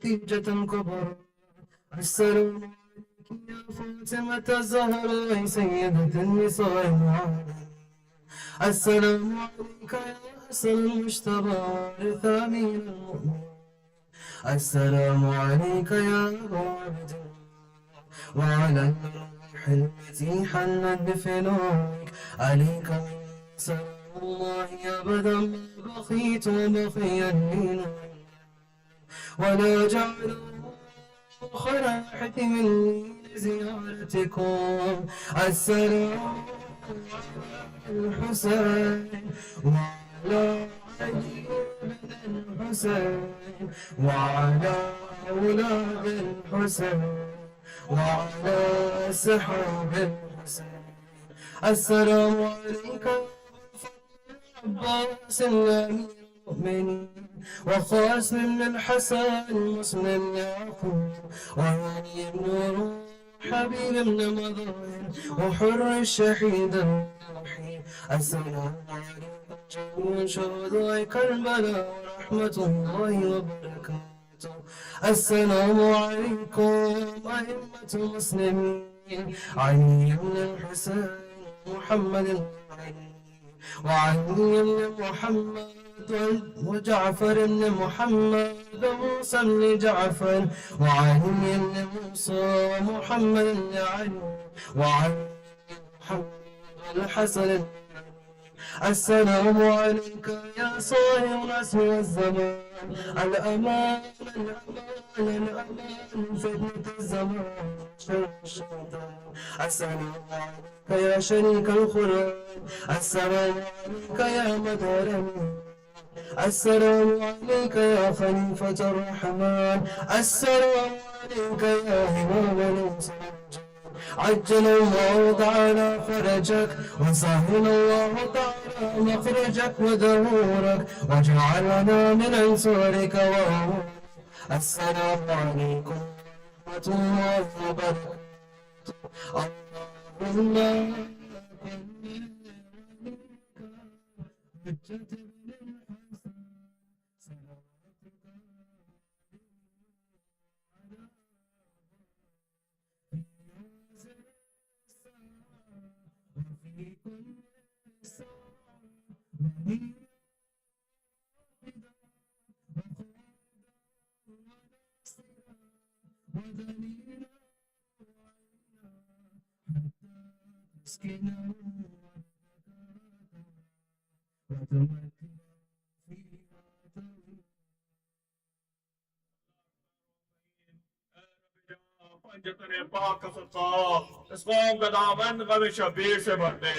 خديجة الكبرى السلام عليك يا فاطمة الزهراء سيدة النساء العالمين السلام عليك يا حسن المجتبى ثامن المؤمنين
السلام عليك يا أبا عبد الله وعلى الروح التي حلت بفنائك عليك من سلام الله أبدا ما بقيت وبقي الدين ولا جعله خلاحة مني لزيارتكم السلام على الحسين وعلى علي بن الحسين وعلى أولاد الحسين وعلى سحاب الحسين السلام عليك عباس الأمير المؤمنين وقاسم بن الحسن مسلم يعقوب وعلي بن روح حبيب بن مظاهر وحر الشهيد الوحيد السلام عليكم جميع شهداء كربلاء ورحمة الله وبركاته السلام عليكم أئمة المسلمين علي بن الحسين محمد العلي وعلي بن محمد وجعفر بن محمد وموسى بن جعفر وعلي بن موسى محمد بن علي وعلي بن محمد الحسن السلام عليك يا صاحب العصر والزمان الأمان الأمان الأمان فتنة الزمان شر الشيطان السلام عليك يا شريك القرآن السلام عليك يا مدارني السلام عليك يا خليفة الرحمن السلام عليك يا إمام الإنسان عجل الله تعالى فرجك وسهل الله تعالى مخرجك ودورك واجعلنا من أنصارك وأمورك السلام عليكم ورحمة الله وبركاته اللهم حجة بن الحسن صلواتك على وفي كل ساعة وهي وناصرة ودليلا وعينا حتى تسكنه وتمكن فيها طويلا
पंजतने पाक सत्ता इस कौम का दामन गम शबीर से भर दे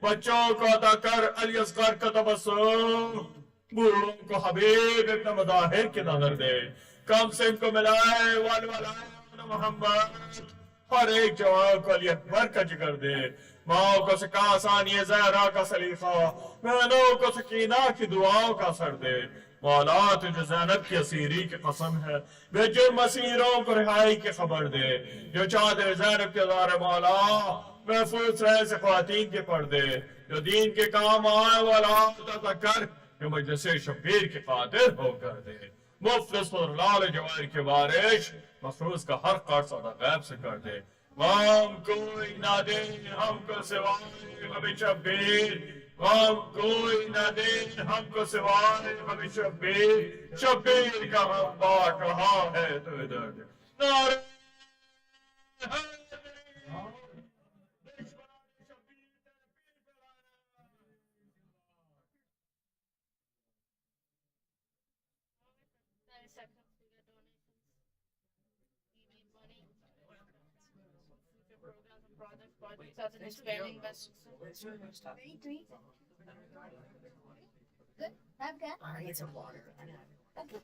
बच्चों को अता कर अली असगर का तबस्सुम बूढ़ों को हबीब इब्न मदाहिर की नजर दे कम से इनको मिलाए वाला मोहम्मद हर एक जवान को अली अकबर का जिक्र दे माओ को सका आसानी जहरा का सलीफा बहनों को सकीना की दुआओं का असर दे मौला तुझे ज़ैनब की असीरी की कसम है बेजुर्म मसीरों को रिहाई की खबर दे जो चादर ज़ैनब के द्वारा मौला महफूज रहे से ख्वातीन के पर्दे जो दीन के काम आए वाला कर जो मजलिस शब्बीर के खातिर होकर दे मुफ्लिस पर लाल जवार की बारिश मफरूज का हर कर्ज अदा गैब से कर दे हम कोई ना दे हमको सिवाय कभी शब्बीर हम कोई न दे हमको सिवाय कभी शब्बीर शब्बीर का हम बात कहाँ है तो इधर दे नारे
programs and projects as an expanding best.
Good. Have gas.
I need some water.
Okay.